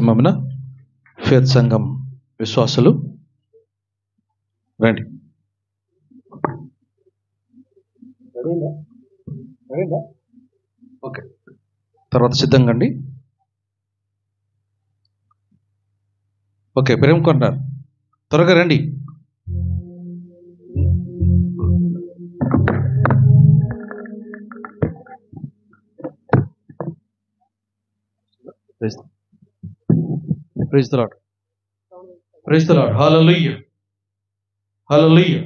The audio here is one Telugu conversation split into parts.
మమ్మన ఫేత్ సంఘం విశ్వాసులు రండి. ఓకే, తర్వాత సిద్ధంగా అండి. ఓకే, ప్రేమ కొంటారు, త్వరగా రండి. Praise the lord, praise the lord, hallelujah, hallelujah.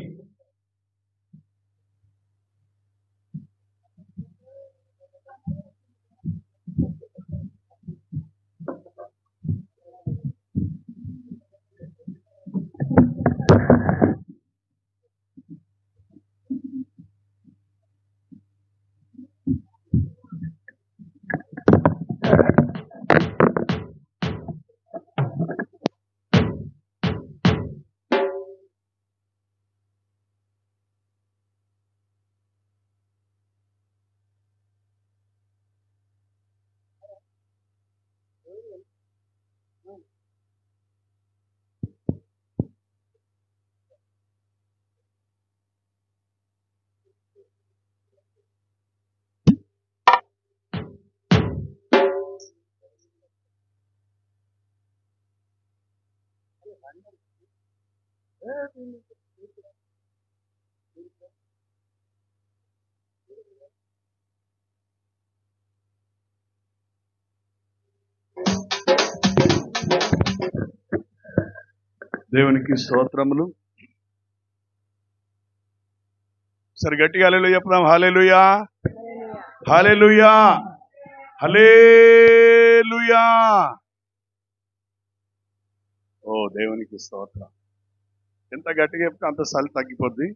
దేవునికి స్తోత్రములు. సరే గట్టిగా హల్లెలూయా చెప్దాం. హల్లెలూయా, హల్లెలూయా, హల్లెలూయా. ఓ దేవునికి స్తోత్రం. ఎంత గట్టిగా చెప్తే అంత చలి తగ్గిపోద్ది.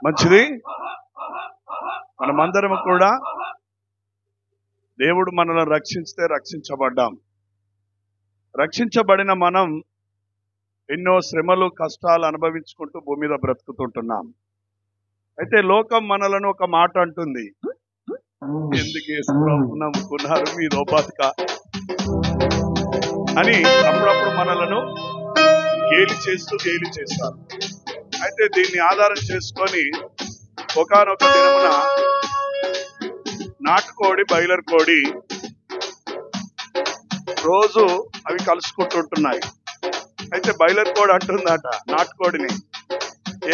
మంచిది. మనమందరం కూడా దేవుడు మనల్ని రక్షిస్తే రక్షించబడ్డాం. రక్షించబడిన మనం ఎన్నో శ్రమలు కష్టాలు అనుభవించుకుంటూ భూమి మీద బ్రతుకుతుంటున్నాం. అయితే లోకం మనలను ఒక మాట అంటుంది, ఎందుకు నమ్ముకున్నారు మీదో బతుక అని అప్పుడప్పుడు మనలను గేలి చేస్తారు. అయితే దీన్ని ఆధారం చేసుకొని ఒకానొక దినమున నాటుకోడి బాయిలర్ కోడి రోజు అవి కలుసుకుంటుంటున్నాయి. అయితే బాయిలర్ కోడి అంటుందట నాటుకోడిని,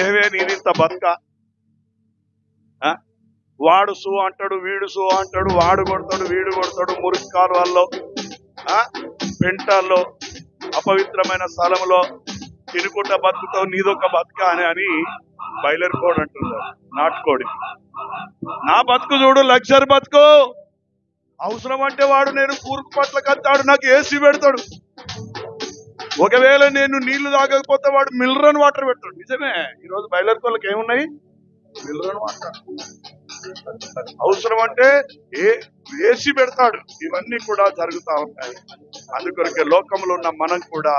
ఏవే నేనింత బతుక, వాడు సూ అంటాడు, వీడు సూ అంటాడు, వాడు కొడతాడు, వీడు కొడతాడు, మురికి కాలువల్లో, పెంటల్లో, అపవిత్రమైన స్థలంలో తినుకుంటా బతుకుతావు, నీదొక బతుక అని బాయిలర్ కోడి అంటుంది నాటుకోడి. నా బతుకు చూడు, లగ్జరీ బతుకు, అవసరం అంటే వాడు నేను కూరుకు పట్ల కత్తాడు, నాకు ఏసీ పెడతాడు, ఒకవేళ నేను నీళ్లు తాగకపోతే వాడు మినరల్ వాటర్ పెడతాడు. నిజమే, ఈరోజు బాయిలర్ కోళ్ళకి ఏమున్నాయి? Mineral water. అవసరం అంటే ఏసీ పెడతాడు. ఇవన్నీ కూడా జరుగుతూ ఉంటాయి. అందుకొరకే లోకంలో ఉన్న మనం కూడా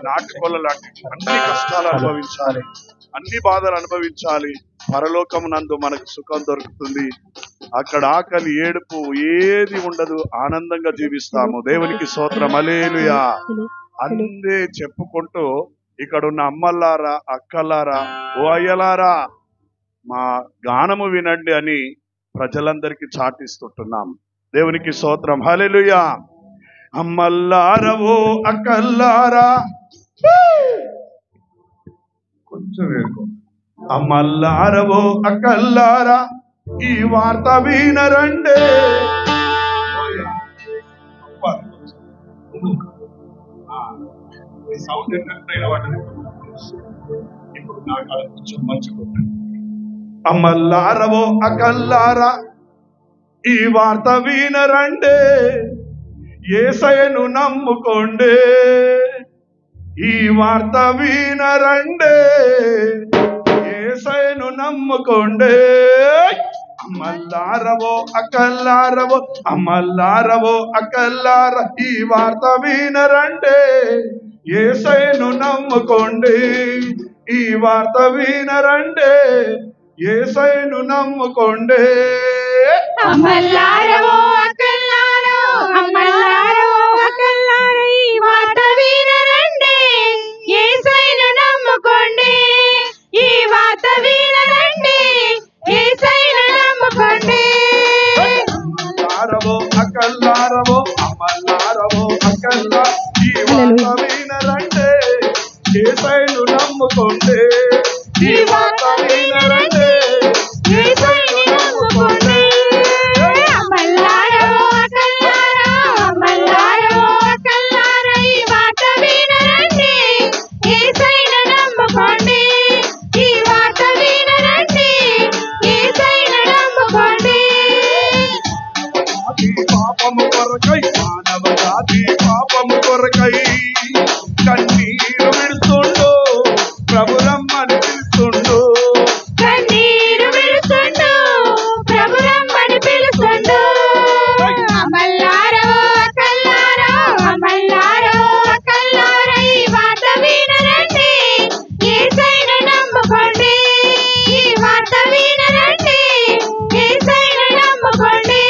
నాటుకోళ్ళ లాంటి అన్ని కష్టాలు అనుభవించాలి, అన్ని బాధలు అనుభవించాలి. పరలోకమునందు మనకు సుఖం దొరుకుతుంది. అక్కడ ఆకలి ఏడుపు ఏది ఉండదు, ఆనందంగా జీవిస్తాము. దేవునికి స్తోత్రం, హల్లెలూయా. అందే చెప్పుకుంటూ ఇక్కడ ఉన్న అమ్మలారా, అక్కలారా, ఓ అయ్యలారా, మా గానము వినండి అని ప్రజలందరికీ చాటిస్తుంటున్నాం. దేవునికి స్తోత్రం, హల్లెలూయా. అమ్మల్లారా, ఓ అక్కల్లారా, కొంచెం అమ్మల్లారా, ఓ అక్కల్లారా, ఈ వార్త వినరండే. ఇప్పుడు నాకు అది కొంచెం మంచిగుంటుంది. అమ్మల్లారా, ఓ అక్కల్లారా, ఈ వార్త వినరండే, యేసయ్యను నమ్ముకోండే, ఈ వార్త వినరండే, యేసయ్యను నమ్ముకోండే. అమ్మల్లారా, ఓ అక్కల్లారా, ఓ అమ్మల్లారా, ఓ అక్కల్లారా, ఈ వార్త వినరండే, యేసయ్యను నమ్ముకోండి, ఈ వార్త వినరండే యేసయ్యను నమ్ముకోండే. అమ్మలారో అక్కలారో అమ్మలారో అక్కలారో ఈ వార్త వినరండి యేసయ్యను నమ్ముకోండి. ఈ వార్త వినరండి యేసయ్యను నమ్ముకోండి. అమ్మలారవో అక్కలారవో అమ్మలారవో అక్కలా ఈ వార్త వినరండే యేసయ్యను నమ్ముకోండి. ఈ వార్త వినరండే యేసయ్యను నమ్ముకోండి. అమ్మలారో అక్కలారో అమ్మలారో అక్కలారో ఈ వార్త వినరండి యేసయ్యను నమ్ముకోండి. ఈ వార్త వినరండి యేసయ్యను నమ్ముకోండి. పాపము కొరకై మానవ జాతి పాపము కొరకై కన్నీరు విడుస్తుండు ప్రభు రమ్మని పిలుస్తుండు. కన్నీరు విడుస్తుండు ప్రభు రమ్మని పిలుస్తుండు. అమ్మలారో అక్కలారో అమ్మలారో అక్కలారో ఈ వార్త వినరండి యేసయ్యను నమ్ముకోండి. ఈ వార్త వినరండి యేసయ్యను నమ్ముకోండి.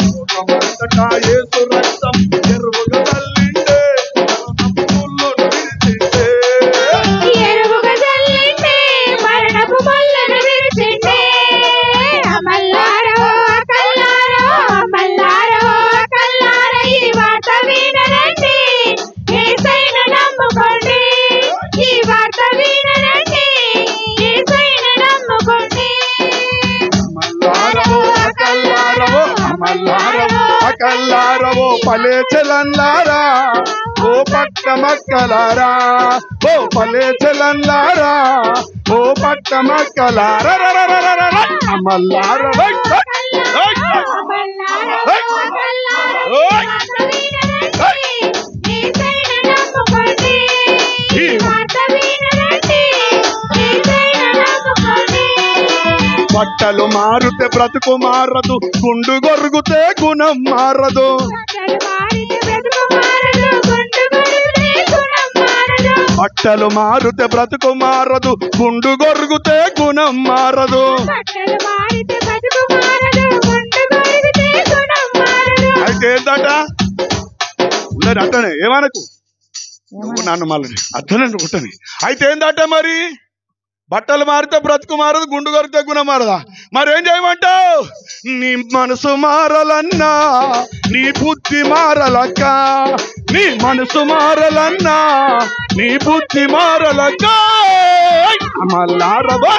లోకమంతటా యేసు రక్తం ఎరువుగా తల్లిండే ముళ్ళను విరిచిండే. ఎరువుగా చల్లిండే మరణపు ముళ్ళను విరిచిండే. అమ్మలారో అక్కలారో అమ్మలారో అక్కలారో ఈ వార్త వినరండి యేసయ్యను నమ్ముకోండి. ఈ వార్త వినరండి యేసయ్యను నమ్ముకోండి. అమల్లారవో అకల్లారవో అమల్లారవో అకల్లారవో పలేచెలన్లారా ఓ పట్టమక్కలారా ఓ పలేచెలన్లారా ఓ పట్టమక్కలారా అమల్లారవో బట్టలు మారుతే బ్రతుకు మారదు గుండు గొరుగుతే గుణం మారదు. బట్టలు మారుతే బ్రతుకు మారదు గుండు గొరుగుతే గుణం మారదు. అయితే ఏంటట లేదు అట్టనే ఏమనకు నువ్వు నన్ను మళ్ళీ అర్థనే కుట్టని. అయితే ఏందట మరి బట్టలు మారితే బ్రతుకు మారదు గుండు కొరితే గుణం మారదా? మరేం చేయమంటావు? నీ మనసు మారాలన్నా నీ బుద్ధి మారలక్క. నీ మనసు మారాలన్నా నీ బుద్ధి మారలక్క. అమల్లారవో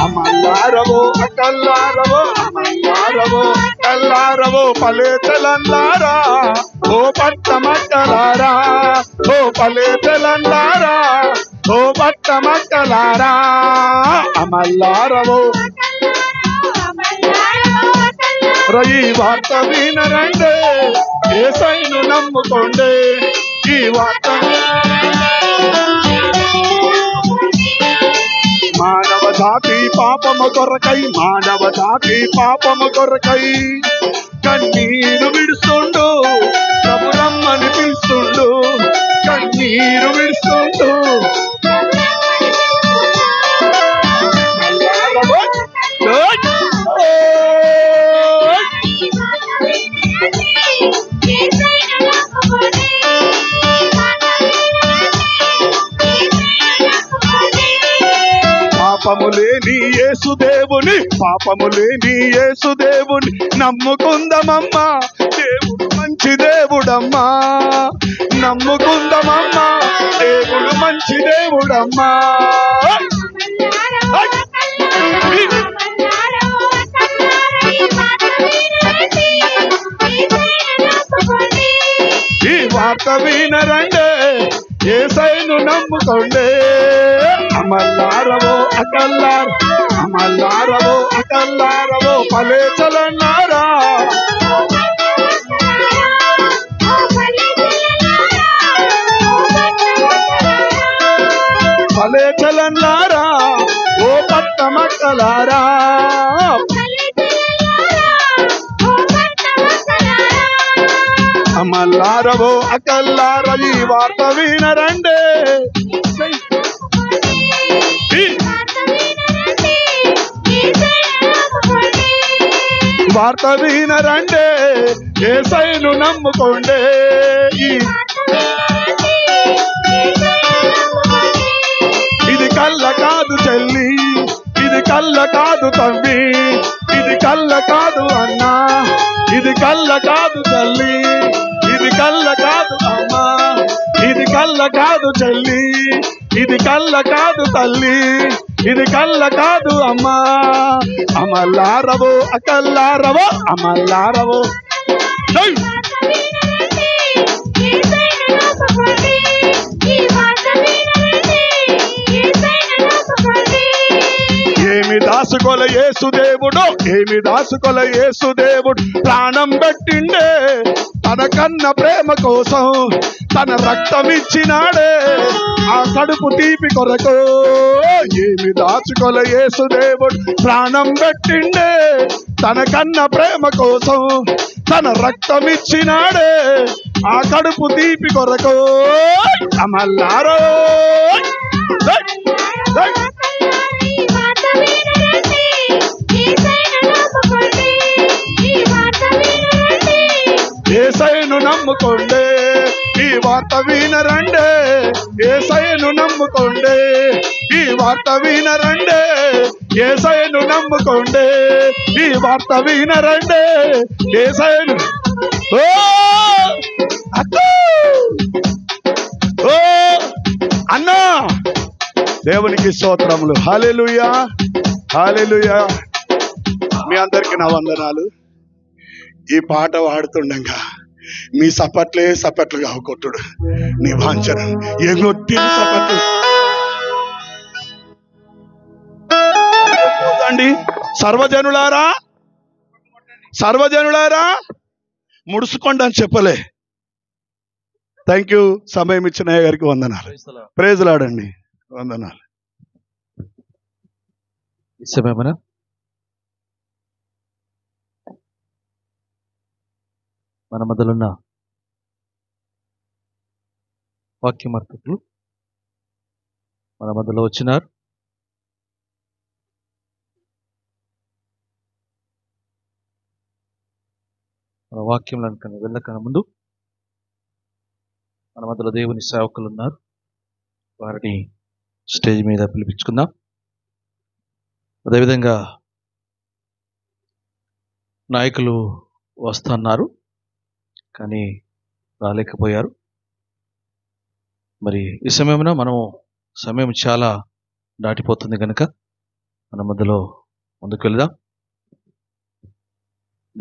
అమల్లారవో అకల్లారవో అమల్లారవో అకల్లారవో పలేచెలన్లారా ఓ పట్టమక్కలారా ఓ పలేచెలన్లారా ఓ పట్టమక్కలారా అమల్లారవో ఈ వార్త వినరండే యేసయ్యను నమ్ముకోండి. ఈ వార్త మానవ జాతి పాపము కొరకై మానవ జాతి పాపము కొరకై కన్నీరు విడుస్తుండు ప్రభు రమ్మని పిలుస్తుండు. కన్నీరు విడుస్తుండు పాపములేని యేసుదేవుని పాపములేని యేసుదేవుని నమ్ముకుందమమ్మా. దేవుడు మంచి దేవుడమ్మా నమ్ముకుందమమ్మా. దేవుడు మంచి దేవుడమ్మా. ఈ వార్త వినరండే యేసయ్యను నమ్ముకోండి. అమల్లారవో అకల్లార అమల్లారవో అకల్లారవో పలేచెలన్లారా భలే చలన్నారా ఓ పట్టమక్కలారా, అమ్మల్లారవో అక్కల్లార ఈ వార్త వినరండే, వార్త వినరండే యేసయ్యను నమ్ముకోండే. ఇది కళ్ళ కాదు చెల్లి, ఇది కళ్ళ కాదు తమ్మి, ఇది కళ్ళ కాదు అన్నా, ఇది కళ్ళ కాదు తల్లి, ఇది కళ్ళ కాదు అమ్మా, ఇది కళ్ళ కాదు చెల్లి, ఇది కళ్ళ కాదు తల్లి, ఇది కళ్ళ కాదు అమ్మా. అమల్లారవో అకల్లారవో, అమల్లారవో ఏమి దాసుకోల యేసుదేవుడు, ఏమి దాసుకోల యేసుదేవుడు, ప్రాణం పెట్టిండే తన కన్న ప్రేమ కోసం, తన రక్తం ఇచ్చినాడే ఆ కడుపు తీపి కొరకు. ఏమి దాచుకోల యేసుదేవుడు, ప్రాణం పెట్టిండే తన కన్న ప్రేమ కోసం, తన రక్తం ఇచ్చినాడే ఆ కడుపు తీపి కొరకు. అమల్లారో యేసయ్యను నమ్ముకోండే, ఈ వార్త వినరండే, యేసయ్యను నమ్ముకోండే, ఈ వార్త వినరండే, యేసయ్యను నమ్ముకోండే, ఈ వార్త వినరండే, యేసయ్యను. ఓ అక్కో, ఓ అన్నా, దేవునికి స్తోత్రములు. హల్లెలూయా, హల్లెలూయా. మీ అందరికీ నా వందనాలు. ఈ పాట పాడుతుండగా మీ సపట్లే సపట్లు కావకొట్టుడు నీ వాంఛన ఎగొట్టి సపట్లు అండి. సర్వజనులారా, సర్వజనులారా ముడుచుకోండి అని చెప్పలే. Thank you. సమయం ఇచ్చిన గారికి వందనాలు. ప్రైజ్ లాడండి, వందనాలు. మన మొదలున్న వాక్యమర్తకులు మన మధ్యలో వచ్చినారు. మన వాక్యంలో వెళ్ళకన్నా ముందు మన మధ్యలో దేవుని సేవకులు ఉన్నారు, వారిని స్టేజ్ మీద పిలిపించుకుందాం. అదేవిధంగా నాయకులు వస్తున్నారు కానీ రాలేకపోయారు. మరి ఈ సమయంలో సమయం చాలా దాటిపోతుంది కనుక మన మధ్యలో ముందుకు వెళ్దాం.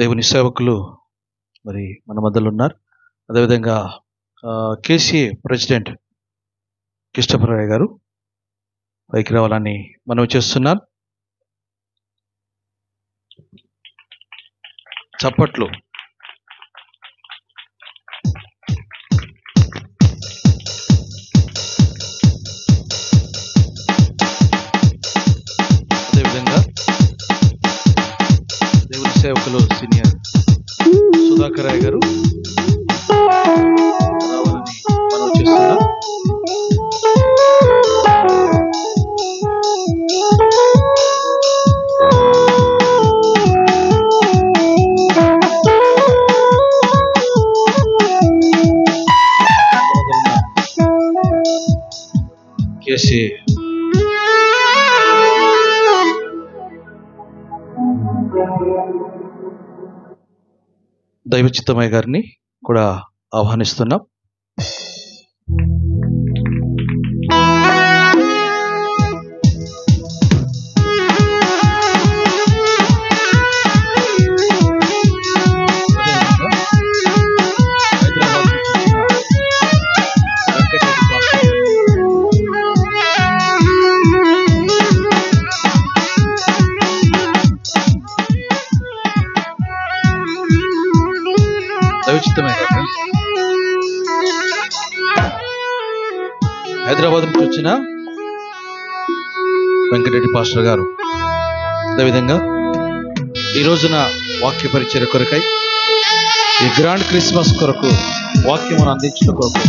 దేవుని సేవకులు మరి మన మధ్యలో ఉన్నారు. అదేవిధంగా కేసీఏ ప్రెసిడెంట్ కిష్టప్రయ్య గారు పైకి రావాలని మనవి చేస్తున్నారు. చప్పట్లు. అదేవిధంగా దేవుని సేవకులు సీనియర్ సుధాకర్ రాయ్ గారు రావాలని మనవి చేస్తున్నారు. కేసీ దైవచిత్తమయ్య గారిని కూడా ఆహ్వానిస్తున్నాం. హైదరాబాద్ నుంచి వచ్చిన వెంకటరెడ్డి పాస్టర్ గారు, అదేవిధంగా ఈ రోజున వాక్య పరిచర్య కొరకై ఈ గ్రాండ్ క్రిస్మస్ కొరకు వాక్యమును అందించడం కొరకు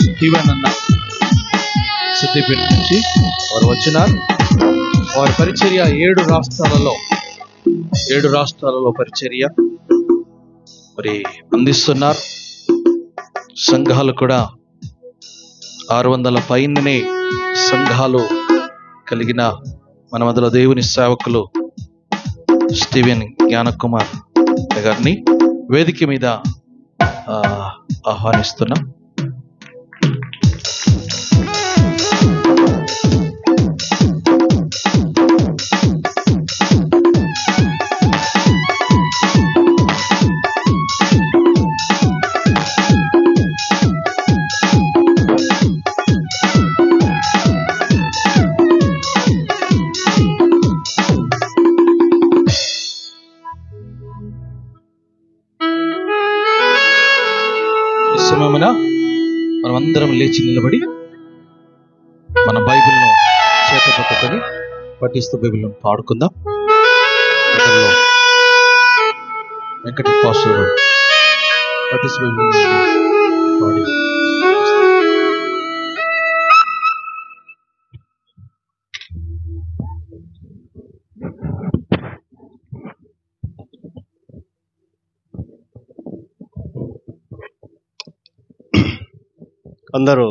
స్టీవెన్ అన్న సిద్దిపేట నుంచి వారు వచ్చినారు. వారి పరిచర్య 7 రాష్ట్రాలలో పరిచర్య మరి అందిస్తున్నారు. సంఘాలు కూడా 600 పైననే సంఘాలు కలిగిన మన మధ్యలో దేవుని సేవకులు స్టీవెన్ జ్ఞానకుమార్ గారిని వేదిక మీద ఆహ్వానిస్తున్నాం. మనమందరం లేచి నిలబడి మన బైబిల్ను చేత పట్టుకొని పఠిస్తూ బైబిల్ను పాడుకుందాం. వెంకట పాస్టర్ పఠిస్తూ బైబిల్ పాడి అందరూ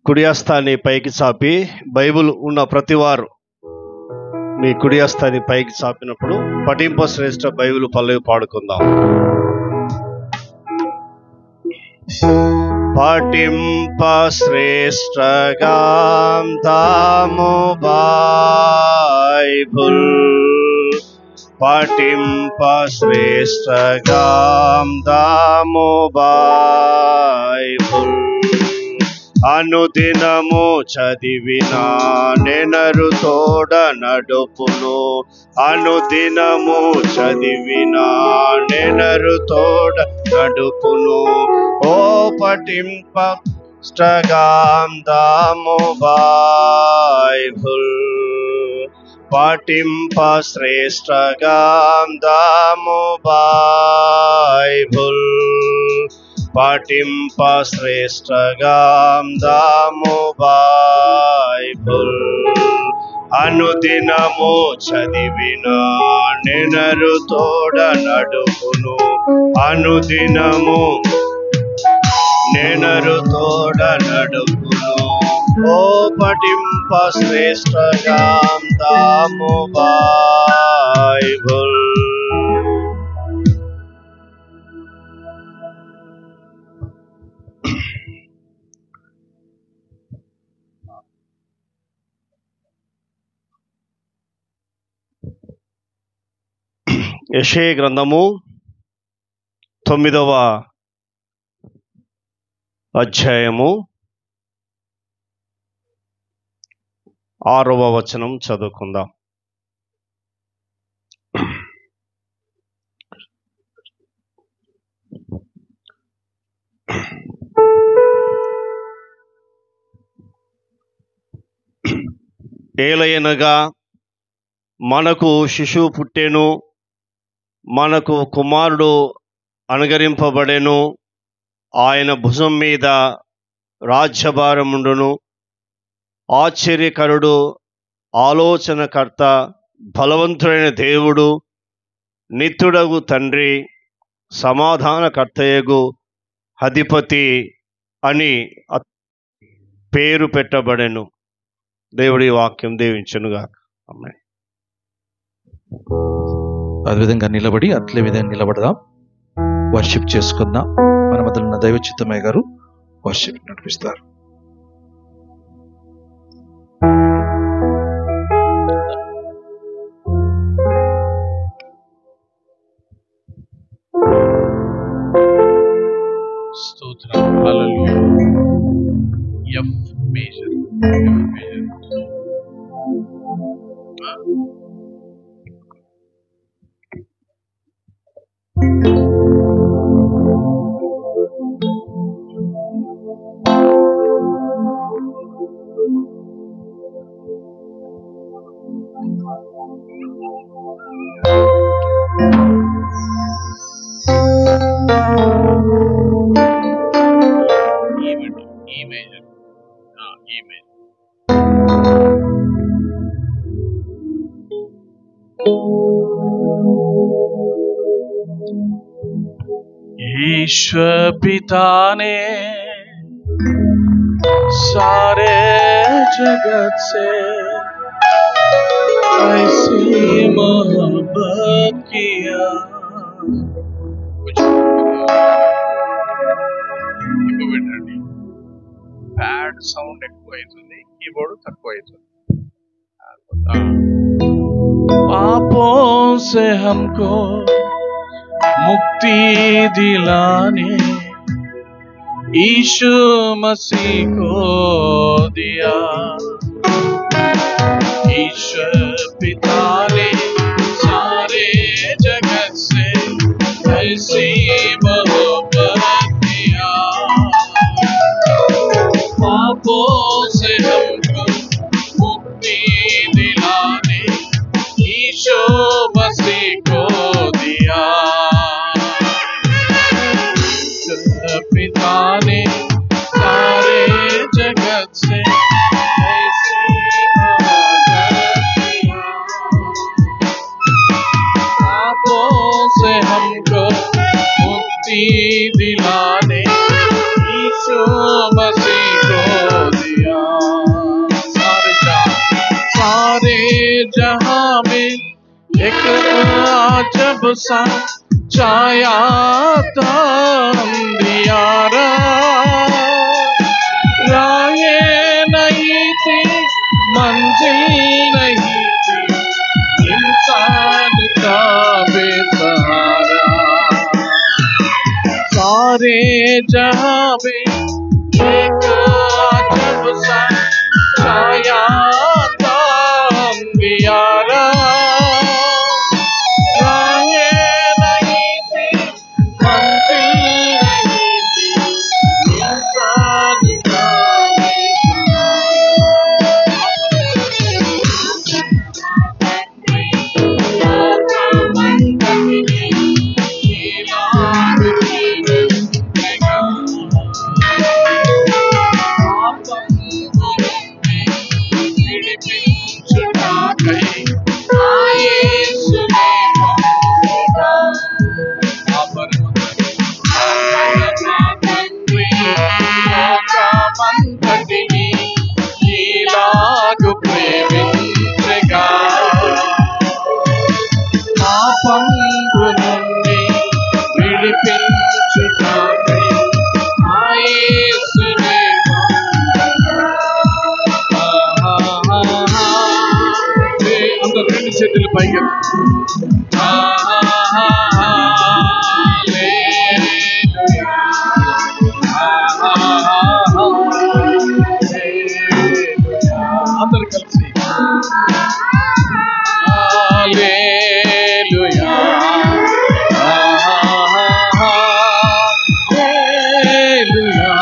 కుడి హస్తాన్ని పైకి చాపి, బైబిల్ ఉన్న ప్రతివారు మీ కుడి హస్తాన్ని పైకి చాపినప్పుడు పఠింప శ్రేష్ఠ బైబిల్ పల్లవి పాడుకుందాం. పఠింప శ్రేష్ఠగా దాము బైబిల్, పఠింప శ్రేష్ఠగా దాము బైబిల్, అనుదినము చదివిన నెనరు తోడ నడుపును, అనుదినము చదివిన నెనరు తోడ నడుపును. ఓ పఠింప శ్రేష్ఠగాంధాము బైబిల్, పఠింప శ్రేష్ఠగాంధాము బైబిల్, పఠింప శ్రేష్ఠగాంధాము బైబిల్, అనుదినము చదివిన నెనరు తోడ నడుపును, అనుదినము నెనరు తోడ నడుపును. ఓ పఠింప శ్రేష్ఠగాంధాము బైబిల్. యెషయా గ్రంథము 9వ అధ్యాయము 6వ వచనం చదువుకుందాం. ఏలయనగా మనకు శిశువు పుట్టెను, మనకు కుమారుడు అనుగరింపబడెను, ఆయన భుజం మీద రాజ్యభారముండును. ఆశ్చర్యకరుడు, ఆలోచనకర్త, బలవంతుడైన దేవుడు, నిత్యుడగు తండ్రి, సమాధానకర్తయగు అధిపతి అని పేరు పెట్టబడెను. దేవుడి వాక్యం దీవించునుగా. ఆమేన్. అదేవిధంగా నిలబడి అట్లే విధంగా నిలబడదాం, వర్షిప్ చేసుకుందాం. మన మధ్యలో ఉన్న దైవ చిత్తమయ్య గారు వర్షిప్ నడిపిస్తారు. స్తోత్రం. హల్లెలూయా. ఎఫ్ మేజర్ ईश्वर पिता ने सारे जगत से ऐसी मोहब्बत किया। బ్యాడ్ సౌండ్ ఎక్కువ అవుతుంది, కీబోర్డ్ తక్కువ అవుతుంది. पापों से हमको मुक्ति दिलाने यीशु मसीह को दिया। ईश्वर पिता ने सारे जगत से ऐसी मोहब्बत दिया। पापों से हमको मुक्ति दिलाने यीशु मसीह को दिया। पिता ने सारे जगत से ऐसी मोहब्बत किया। पापों से हमको मुक्ति दिलाने यीशु मसीह को दिया। सारे जहां में एक अजब सा छाया था अंधियारा। राहें नहीं थी, मंजिल नहीं थी, इंसान का बेसहारा। सारे जहां में एक अजब सा छाया था अंधियारा। చేతులు పైకి అందరు కలిసి హల్లెలూయా హల్లెలూయా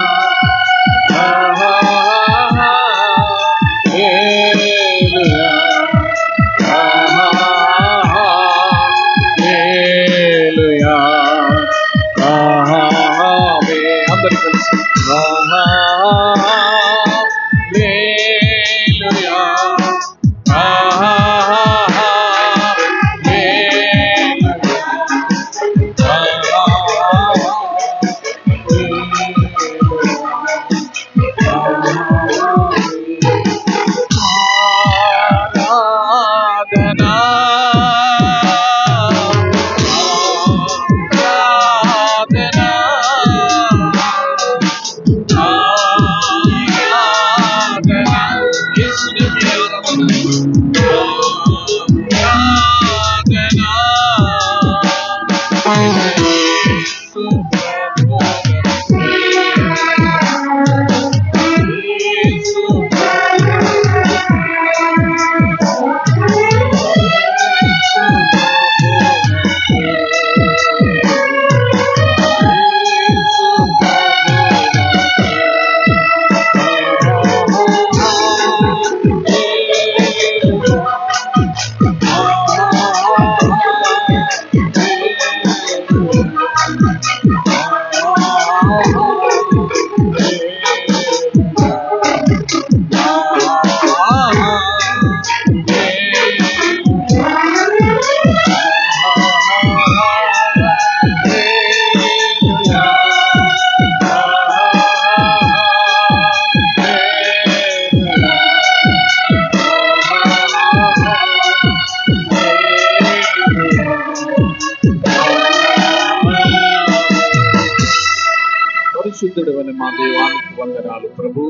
పరిశుద్ధుడవని మా దేవానికి వందనాలు ప్రభు.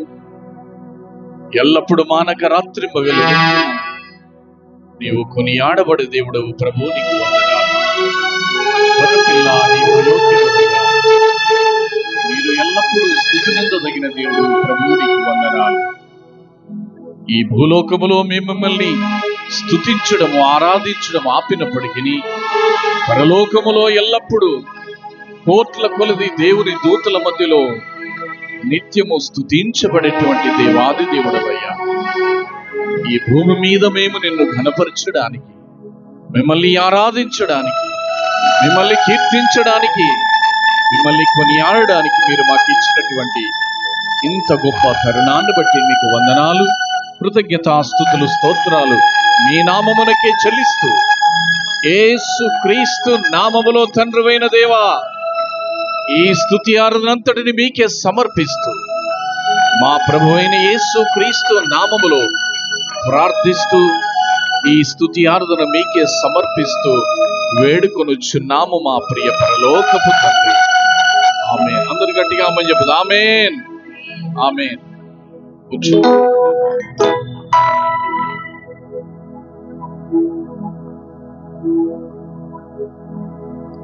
ఎల్లప్పుడు మానక రాత్రి పగలు నీవు కొనియాడబడే దేవుడవు ప్రభు, నీకు వందనాలు. వరపిల్ల నీవు యోగ్యుడవుగా, మీరు ఎల్లప్పుడూ స్తుతించదగిన దేవుడు ప్రభు, నీకు వందనాలు. ఈ భూలోకములో మేము మిమ్మల్ని స్తుతించడము ఆరాధించడం ఆపినప్పటికీ పరలోకములో ఎల్లప్పుడూ కోట్ల కొలది దేవుని దూతల మధ్యలో నిత్యము స్తుతించబడేటువంటి దేవాది దేవుడవయ్యా. ఈ భూమి మీద మేము నిన్ను ఘనపరచడానికి, మిమ్మల్ని ఆరాధించడానికి, మిమ్మల్ని కీర్తించడానికి, మిమ్మల్ని కొనియాడడానికి మీరు మాకు ఇచ్చినటువంటి ఇంత గొప్ప తరుణాన్ని బట్టి మీకు వందనాలు, కృతజ్ఞతాస్తుతులు, స్తోత్రాలు మీ నామమునకే చెల్లిస్తూ యేసు క్రీస్తు నామములో తండ్రివైన దేవా, ఈ స్తుతి ఆరాధనంతటిని మీకే సమర్పిస్తూ మా ప్రభువైన యేసు క్రీస్తు నామములో ప్రార్థిస్తూ ఈ స్తుతి ఆరాధన మీకే సమర్పిస్తూ వేడుకొనుచున్నాము మా ప్రియ పరలోకపు తండ్రి. ఆమేన్. అందరు గట్టిగా ఆమేన్ చెప్పదు. ఆమేన్, ఆమేన్. కూర్చో.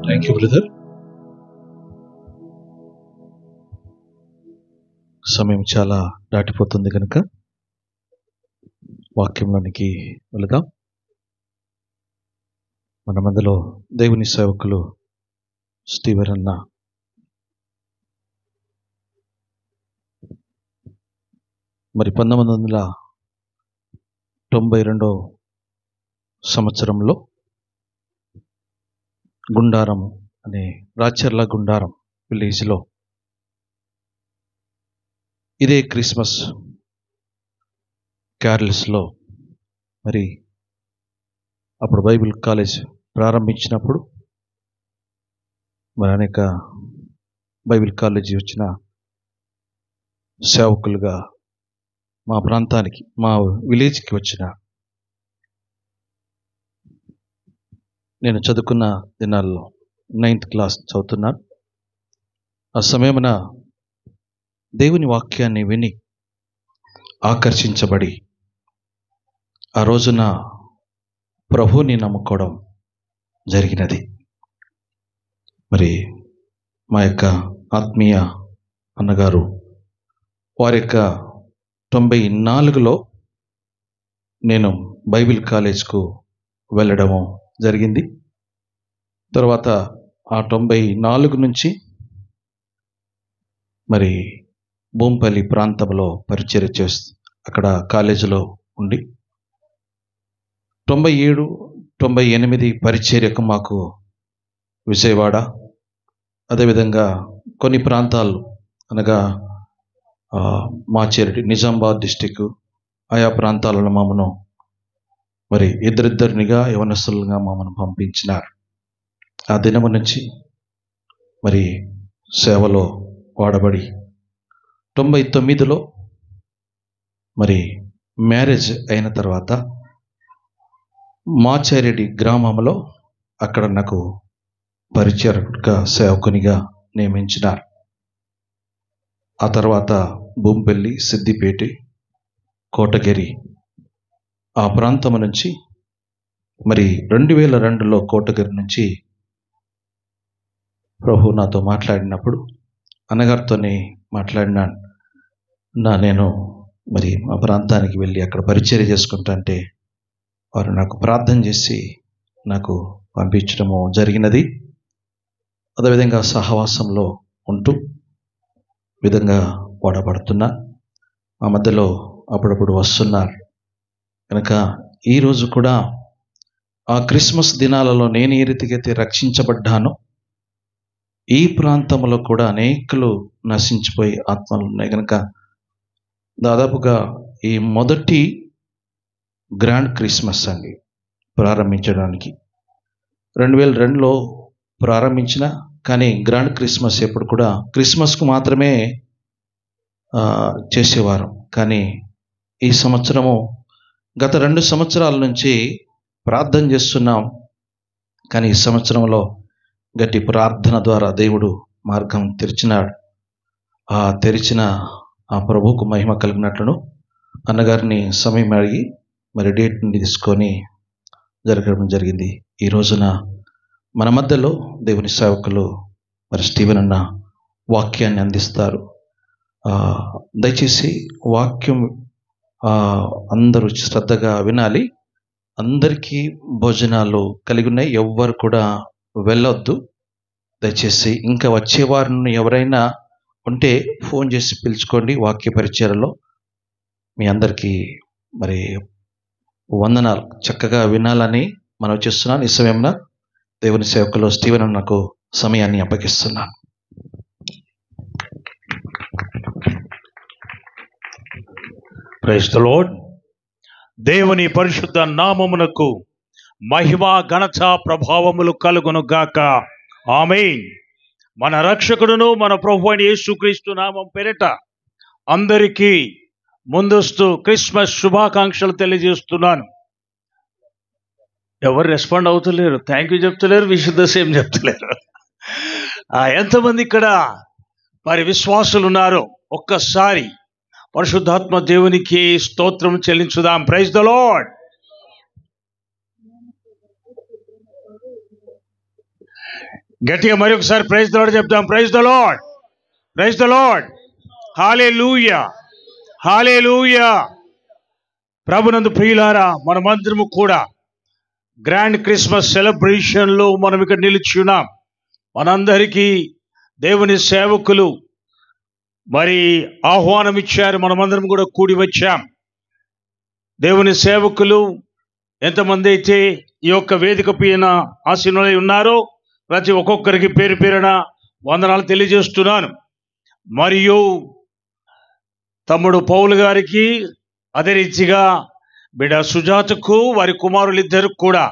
Thank you brother. సమయం చాలా దాటిపోతుంది కనుక వాక్యంలోనికి వెళదాం. మన మధ్యలో దేవుని సేవకులు స్టీవెన్ అన్న మరి 1992 సంవత్సరంలో గుండారం అనే రాచర్ల గుండారం విలేజ్లో ఇదే క్రిస్మస్ క్యారల్స్లో మరి అప్పుడు బైబిల్ కాలేజ్ ప్రారంభించినప్పుడు మరి అనేక బైబిల్ కాలేజీ వచ్చిన సేవకులుగా మా ప్రాంతానికి, మా విలేజ్కి వచ్చిన నేను చదువుకున్న దినాల్లో 9th క్లాస్ చదువుతున్నాను. ఆ సమయమున దేవుని వాక్యాన్ని విని ఆకర్షించబడి ఆ రోజున ప్రభువుని నమ్ముకోవడం జరిగినది. మరి మా యొక్క ఆత్మీయ అన్నగారు వారి యొక్క 94లో నేను బైబిల్ కాలేజ్కు వెళ్ళడము జరిగింది. తర్వాత ఆ 94 నుంచి మరి భూంపల్లి ప్రాంతంలో పరిచర్య చేస్తూ అక్కడ కాలేజీలో ఉండి 97, 98 పరిచర్యకు మాకు విజయవాడ, అదేవిధంగా కొన్ని ప్రాంతాలు అనగా మాచేరెడ్డి, నిజామాబాద్ డిస్టిక్, ఆయా ప్రాంతాలలో మమ్మను మరి ఇద్దరిద్దరినిగా యవనస్తులుగా మమ్మను పంపించినారు. ఆ దినము నుంచి మరి సేవలో వాడబడి 99లో మరి మ్యారేజ్ అయిన తర్వాత మాచేరెడ్డి గ్రామంలో అక్కడ నాకు పరిచర్యగా సేవకునిగా నియమించినారు. ఆ తర్వాత భూంపల్లి, సిద్దిపేట, కోటగిరి ఆ ప్రాంతం నుంచి మరి 2002లో కోటగిరి నుంచి ప్రభు నాతో మాట్లాడినప్పుడు అన్నగారితోనే మాట్లాడినాను. నేను మరి మా ప్రాంతానికి వెళ్ళి అక్కడ పరిచర్య చేసుకుంటుంటే వారు నాకు ప్రార్థన చేసి నాకు పంపించడము జరిగినది. అదేవిధంగా సహవాసంలో ఉంటూ విధంగా వాడబడుతున్నా. ఆ మధ్యలో అప్పుడప్పుడు వస్తున్నారు కనుక ఈరోజు కూడా ఆ క్రిస్మస్ దినాలలో నేను ఏ రీతికైతే రక్షించబడ్డానో ఈ ప్రాంతంలో కూడా అనేకులు నశించిపోయి ఆత్మలు ఉన్నాయి కనుక దాదాపుగా ఈ మొదటి గ్రాండ్ క్రిస్మస్ అండి ప్రారంభించడానికి 2002లో ప్రారంభించిన, కానీ గ్రాండ్ క్రిస్మస్ ఎప్పుడు కూడా క్రిస్మస్కు మాత్రమే చేసేవారు. కానీ ఈ సంవత్సరము గత 2 సంవత్సరాల నుంచి ప్రార్థన చేస్తున్నాం. కానీ ఈ సంవత్సరంలో గట్టి ప్రార్థన ద్వారా దేవుడు మార్గం తెరిచినాడు. ఆ తెరిచిన ఆ ప్రభువుకు మహిమ కలిగినట్లును అన్నగారిని సమయం అడిగి మరి డేట్ని తీసుకొని జరగడం జరిగింది. ఈ రోజున మన మధ్యలో దేవుని సేవకులు మరి స్టీవెన్ అన్న వాక్యాన్ని అందిస్తారు. దయచేసి వాక్యం అందరూ శ్రద్ధగా వినాలి. అందరికీ భోజనాలు కలిగి ఉన్నాయి, ఎవ్వరు కూడా వెళ్ళొద్దు. దయచేసి ఇంకా వచ్చేవారిని ఎవరైనా ఉంటే ఫోన్ చేసి పిలుచుకోండి. వాక్య పరిచర్యలో మీ అందరికీ మరి వందనాలు. చక్కగా వినాలని మనం చేస్తున్నాను. ఈ సమయంలో దేవుని సేవకులు స్టీవెన్ అన్నకు సమయాన్ని అప్పగిస్తున్నాను. Praise the lord. దేవుని పరిశుద్ధ నామమునకు మహిమ ఘనత ప్రభావములు కలుగును గాక. ఆమేన్. మన రక్షకుడును మన ప్రభువైన యేసుక్రీస్తు నామం పేరిట అందరికీ ముందస్తు క్రిస్మస్ శుభాకాంక్షలు తెలియజేస్తున్నాను. ఎవరు రెస్పాండ్ అవుతలేరు, థ్యాంక్ యూ చెప్తలేరు, విశుద్ధ సేమ్ చెప్తలేరు. ఎంతమంది ఇక్కడ మరి విశ్వాసులు ఉన్నారో ఒక్కసారి పరిశుద్ధాత్మ దేవునికి స్తోత్రం చెల్లించుదాం. Praise the lord. గట్టిగా మరి ఒకసారి ప్రైజ్ ది లార్డ్ చెప్దాం. Praise the lord, praise the lord. Hallelujah, hallelujah. ప్రభునందు ప్రియులారా, మనమందరము కూడా గ్రాండ్ క్రిస్మస్ సెలబ్రేషన్లో మనం ఇక్కడ నిలిచి ఉన్నాం. మనందరికీ దేవుని సేవకులు మరి ఆహ్వానం ఇచ్చారు, మనమందరం కూడా కూడి వచ్చాం. దేవుని సేవకులు ఎంతమంది అయితే ఈ యొక్క వేదిక పైన ఆసీనులై ఉన్నారో ప్రతి ఒక్కొక్కరికి పేరు పేరున వందనాలు తెలియజేస్తున్నాను. మరియు తమ్ముడు పౌలు గారికి, అదే రీతిగా బిడ్డ సుజాతకు, వారి కుమారులిద్దరికి కూడా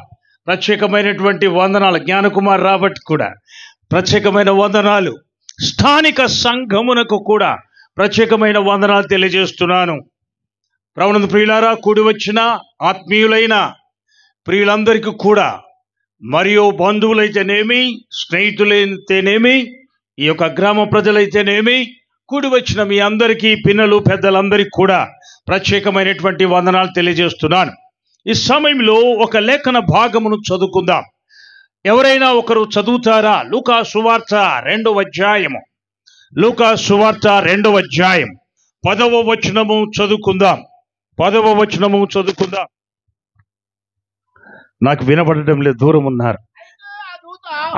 ప్రత్యేకమైనటువంటి వందనాలు. జ్ఞానకుమార్ రాబర్ట్ కూడా ప్రత్యేకమైన వందనాలు. స్థానిక సంఘమునకు కూడా ప్రత్యేకమైన వందనాలు తెలియజేస్తున్నాను. ప్రభునందు ప్రియులారా, కూడి వచ్చిన ఆత్మీయులైన ప్రియులందరికీ కూడా, మరియు బంధువులైతేనేమి, స్నేహితులైతేనేమి, ఈ యొక్క గ్రామ ప్రజలైతేనేమి, కూడి వచ్చిన మీ అందరికీ, పిన్నలు పెద్దలందరికీ కూడా ప్రత్యేకమైనటువంటి వందనాలు తెలియజేస్తున్నాను. ఈ సమయంలో ఒక లేఖన భాగమును చదువుకుందాం. ఎవరైనా ఒకరు చదువుతారా? లూకా సువార్త 2వ అధ్యాయము, లూకా సువార్త 2వ అధ్యాయం 10వ వచనము చదువుకుందాం. 10వ వచనము చదువుకుందాం. నాకు వినపడటం లేదు, దూరం ఉన్నారు.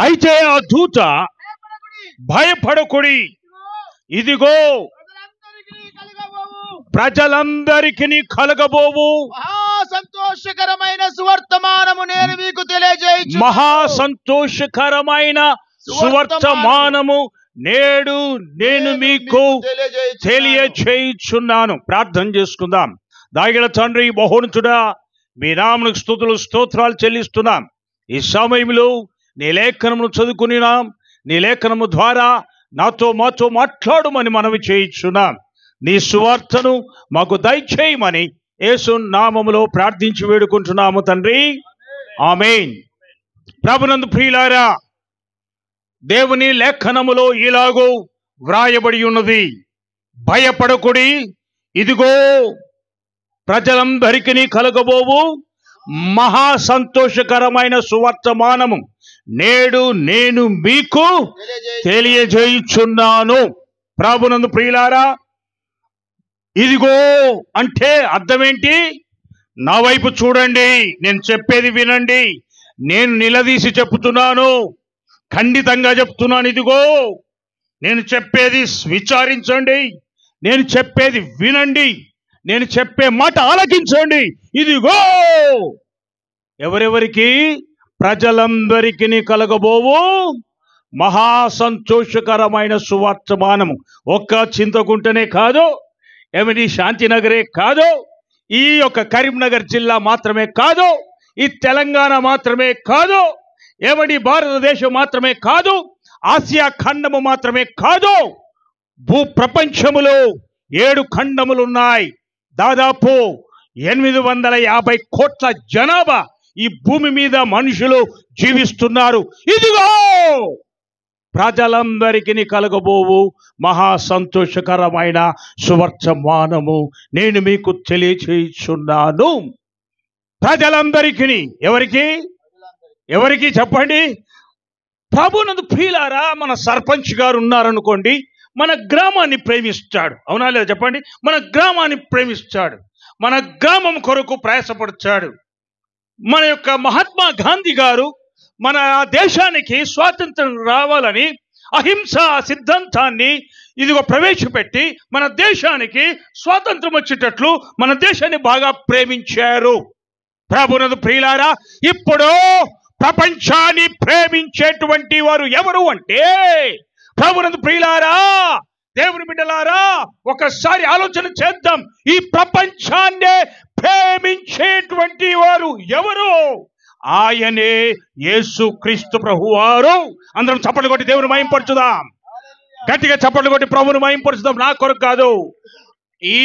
అయితే ఆ దూత భయపడకుడి, ఇదిగో ప్రజలందరికీ కలగబోవు సంతోషకరమైన సువర్తమానము నేను మీకు తెలియజేయు. మహా సంతోషకరమైన సువర్తమానము నేడు నేను మీకు తెలియచేయుచున్నాను. ప్రార్థన చేసుకుందాం. దాగిల తండ్రి, మహోన్నతుడా, మీ నామమునకు స్తుతులు స్తోత్రాలు చెల్లిస్తున్నాం. ఈ సమయంలో నీ లేఖనమును చదువుకున్నాం. నీ లేఖనము ద్వారా మాతో మాట్లాడమని మనవి చేయించున్నాం. నీ సువార్తను మాకు దయచేయమని యేసు నామములో ప్రార్థించి వేడుకుంటున్నాము తండ్రి. ఆమేన్. ప్రభునందు ప్రియులారా, దేవుని లేఖనములో ఇలాగూ వ్రాయబడి ఉన్నది, భయపడకుడి, ఇదిగో ప్రజలందరికీ కలగబోవు మహా సంతోషకరమైన సువర్తమానము నేడు నేను మీకు తెలియజేయుచున్నాను. ప్రభునందు ప్రియులారా, ఇదిగో అంటే అర్థం ఏంటి? నా వైపు చూడండి, నేను చెప్పేది వినండి. నేను నిలదీసి చెప్తున్నాను, ఖండితంగా చెప్తున్నాను. ఇదిగో నేను చెప్పేది విచారించండి, నేను చెప్పేది వినండి, నేను చెప్పే మాట ఆలకించండి. ఇదిగో ఎవరెవరికి? ప్రజలందరికీ కలగబోవు మహా సంతోషకరమైన సువర్తమానము. ఒక్క చింతకుంటనే కాదు, ఏమిటి శాంతినగరే కాదు, ఈ యొక్క కరీంనగర్ జిల్లా మాత్రమే కాదు, ఈ తెలంగాణ మాత్రమే కాదు, ఏమిటి భారతదేశం మాత్రమే కాదు, ఆసియా ఖండము మాత్రమే కాదు, భూ ప్రపంచములో 7 ఖండములు ఉన్నాయి. దాదాపు 850 కోట్ల జనాభా ఈ భూమి మీద మనుషులు జీవిస్తున్నారు. ఇదిగో ప్రజలందరికీ కలగబోవు మహా సంతోషకరమైన సువర్తమానము నేను మీకు తెలియచేయుచున్నాను. ప్రజలందరికీ, ఎవరికి చెప్పండి? ప్రభునందు ప్రియులారా, మన సర్పంచ్ గారు ఉన్నారనుకోండి, మన గ్రామాన్ని ప్రేమిస్తాడు. అవునా లేదా చెప్పండి? మన గ్రామాన్ని ప్రేమిస్తాడు, మన గ్రామం కొరకు ప్రయాసపడతాడు. మన యొక్క మహాత్మా గాంధీ గారు మన దేశానికి స్వాతంత్రం రావాలని అహింసా సిద్ధాంతాన్ని ఇదిగో ప్రవేశపెట్టి మన దేశానికి స్వాతంత్రం వచ్చేటట్లు మన దేశాన్ని బాగా ప్రేమించారు. ప్రభునందు ప్రియులారా, ఇప్పుడు ప్రపంచాన్ని ప్రేమించేటువంటి వారు ఎవరు అంటే, ప్రభునందు ప్రియులారా, దేవుని బిడ్డలారా, ఒకసారి ఆలోచన చేద్దాం. ఈ ప్రపంచాన్ని ప్రేమించేటువంటి వారు ఎవరు? ఆయనే యేసుక్రీస్తు ప్రభువారు. అందరం చప్పట్లు కొట్టి దేవుని మహింపరచుదాం. గట్టిగా చప్పట్లు కొట్టి ప్రభువుని మహింపరచుదాం. నా కొరకు కాదు, ఈ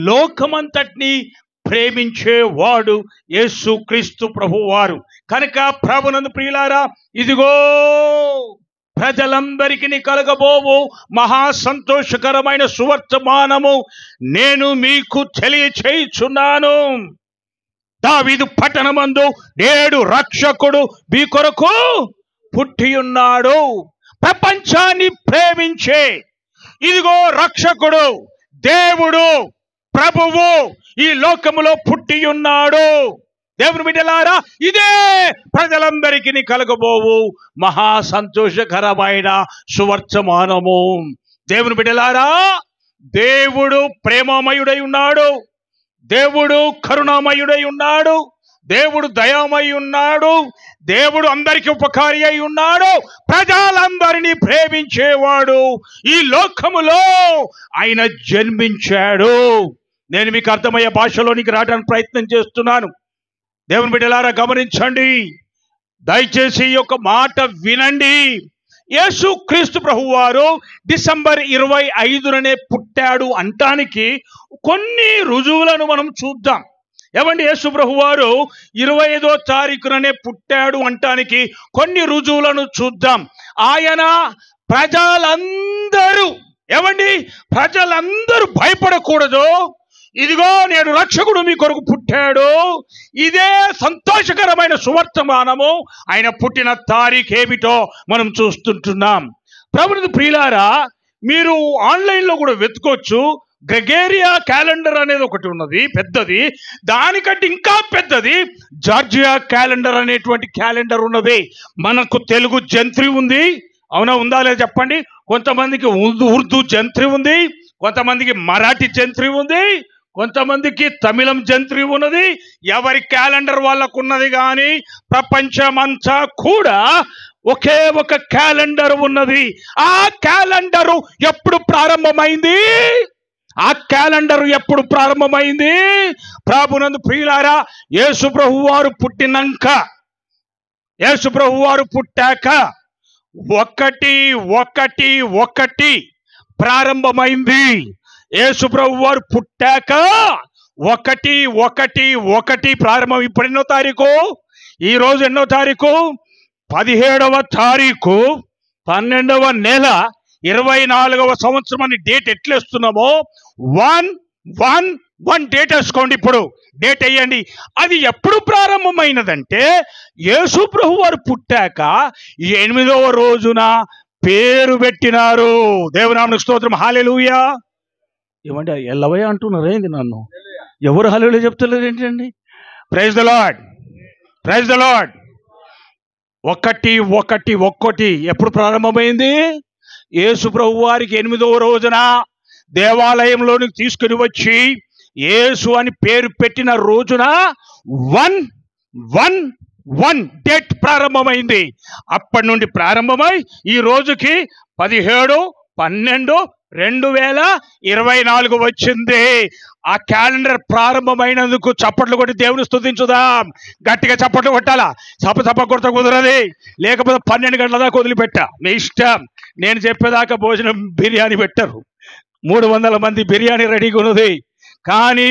లోకమంతటిని ప్రేమించేవాడు యేసుక్రీస్తు ప్రభువారు. కనుక ప్రభునందు ప్రియులారా, ఇదిగో ప్రజలందరికీ కలగబోవు మహా సంతోషకరమైన సువర్తమానము నేను మీకు తెలియచేయుచున్నాను. దావీదు పట్టణమందు నేడు రక్షకుడు మీ కొరకు పుట్టి ఉన్నాడు. ప్రపంచాన్ని ప్రేమించే ఇదిగో రక్షకుడు, దేవుడు, ప్రభువు ఈ లోకములో పుట్టి ఉన్నాడు. దేవుని బిడ్డలారా, ఇదే ప్రజలందరికీ కలగబోవు మహా సంతోషకరమైన సువర్తమానము. దేవుని బిడ్డలారా, దేవుడు ప్రేమమయుడై ఉన్నాడు, దేవుడు కరుణామయుడై ఉన్నాడు, దేవుడు దయామై ఉన్నాడు, దేవుడు అందరికీ ఉపకారి అయి ఉన్నాడు, ప్రజలందరినీ ప్రేమించేవాడు ఈ లోకములో ఆయన జన్మించాడు. నేను మీకు అర్థమయ్యే భాషలోనికి రావడానికి ప్రయత్నం చేస్తున్నాను. దేవుని బిడ్డలారా గమనించండి, దయచేసి ఈ యొక్క మాట వినండి. యేసుక్రీస్తు ప్రభువారు డిసెంబర్ 25నే పుట్టాడు అంటానికి కొన్ని రుజువులను మనం చూద్దాం. ఏమండి, యేసు ప్రభువారు 25వ తారీఖుననే పుట్టాడు అంటానికి కొన్ని రుజువులను చూద్దాం. ఆయన ప్రజలందరూ భయపడకూడదు, ఇదిగో నేడు రక్షకుడు మీ కొరకు పుట్టాడు, ఇదే సంతోషకరమైన సువర్తమానము. ఆయన పుట్టిన తారీఖు ఏమిటో మనం చూస్తుంటున్నాం. ప్రభునందు ప్రియులారా, మీరు ఆన్లైన్లో కూడా వెతుకోవచ్చు. గ్రెగేరియా క్యాలెండర్ అనేది ఒకటి ఉన్నది, పెద్దది. దానికంటే ఇంకా పెద్దది జార్జియా క్యాలెండర్ అనేటువంటి క్యాలెండర్ ఉన్నది. మనకు తెలుగు జంత్రి ఉంది, అవునా? ఉందా లేదా చెప్పండి? కొంతమందికి ఉర్దూ జంత్రి ఉంది, కొంతమందికి మరాఠీ జంత్రి ఉంది, కొంతమందికి తమిళం జంత్రి ఉన్నది. ఎవరి క్యాలెండర్ వాళ్ళకు ఉన్నది. కానీ ప్రపంచమంతా కూడా ఒకే ఒక క్యాలెండర్ ఉన్నది. ఆ క్యాలెండరు ఎప్పుడు ప్రారంభమైంది? ప్రభునందు ప్రియులారా, యేసు ప్రభువారు పుట్టాక 1/1 ప్రారంభమైంది. యేసు ప్రభువారు పుట్టాక 1/1 ప్రారంభం. ఇప్పుడు ఎన్నో తారీఖు? ఈ రోజు ఎన్నో తారీఖు? 17వ తారీఖు 12వ నెల 24వ సంవత్సరం అని డేట్ ఎట్లేస్తున్నామో 1/1 డేట్ వేసుకోండి. ఇప్పుడు డేట్ వేయండి. అది ఎప్పుడు ప్రారంభమైనదంటే యేసు ప్రభువారు పుట్టాక 8వ రోజున పేరు పెట్టినారు. దేవునామమునకు స్తోత్రం. హల్లెలూయా. ఏమంటే ఎల్లవయ్య అంటున్నారు ఏంది? నన్ను ఎవరు హల్లెలూయా చెప్తలేరు ఏంటండి? Praise the lord, praise the lord. 1/1 ఎప్పుడు ప్రారంభమైంది? యేసు ప్రభువారికి 8వ రోజున దేవాలయంలోనికి తీసుకుని వచ్చి యేసు అని పేరు పెట్టిన రోజున 1/1 డేట్ ప్రారంభమైంది. అప్పటి నుండి ప్రారంభమై ఈ రోజుకి 17/12/2024 వచ్చింది. ఆ క్యాలెండర్ ప్రారంభమైనందుకు చప్పట్లు కొట్టి దేవుని స్తుతించుదాం. గట్టిగా చప్పట్లు కొట్టాలా? చప్ప కొడత కుదరది. లేకపోతే 12 గంటల దాకా వదిలిపెట్టా, మీ ఇష్టం. నేను చెప్పేదాకా భోజనం బిర్యానీ పెట్టరు. 300 మంది బిర్యానీ రెడీగా ఉన్నది. కానీ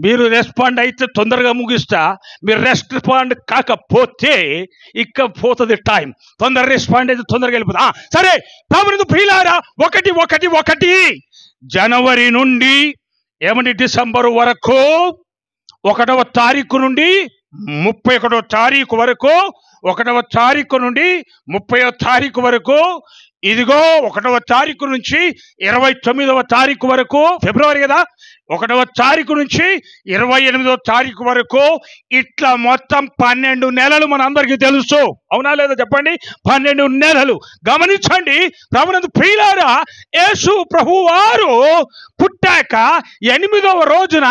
మీరు రెస్పాండ్ అయితే తొందరగా ముగిస్తా, మీరు రెస్పాండ్ కాకపోతే ఇక పోతుంది టైం. తొందర రెస్పాండ్ అయితే తొందరగా వెళ్ళిపోతా. సరే ప్రభునందు ప్రియులారా, 1 జనవరి నుండి ఏమండి డిసెంబర్ వరకు, 1వ తారీఖు నుండి 31వ తారీఖు వరకు, 1వ తారీఖు నుండి 30వ తారీఖు వరకు, ఇదిగో 1వ తారీఖు నుంచి 29వ తారీఖు వరకు, ఫిబ్రవరి కదా, 1వ తారీఖు నుంచి 28వ తారీఖు వరకు, ఇట్లా మొత్తం 12 నెలలు మన అందరికీ తెలుసు. అవునా లేదా చెప్పండి? 12 నెలలు. గమనించండి ప్రభునందు ప్రియులారా, యేసు ప్రభువు వారు పుట్టాక 8వ రోజున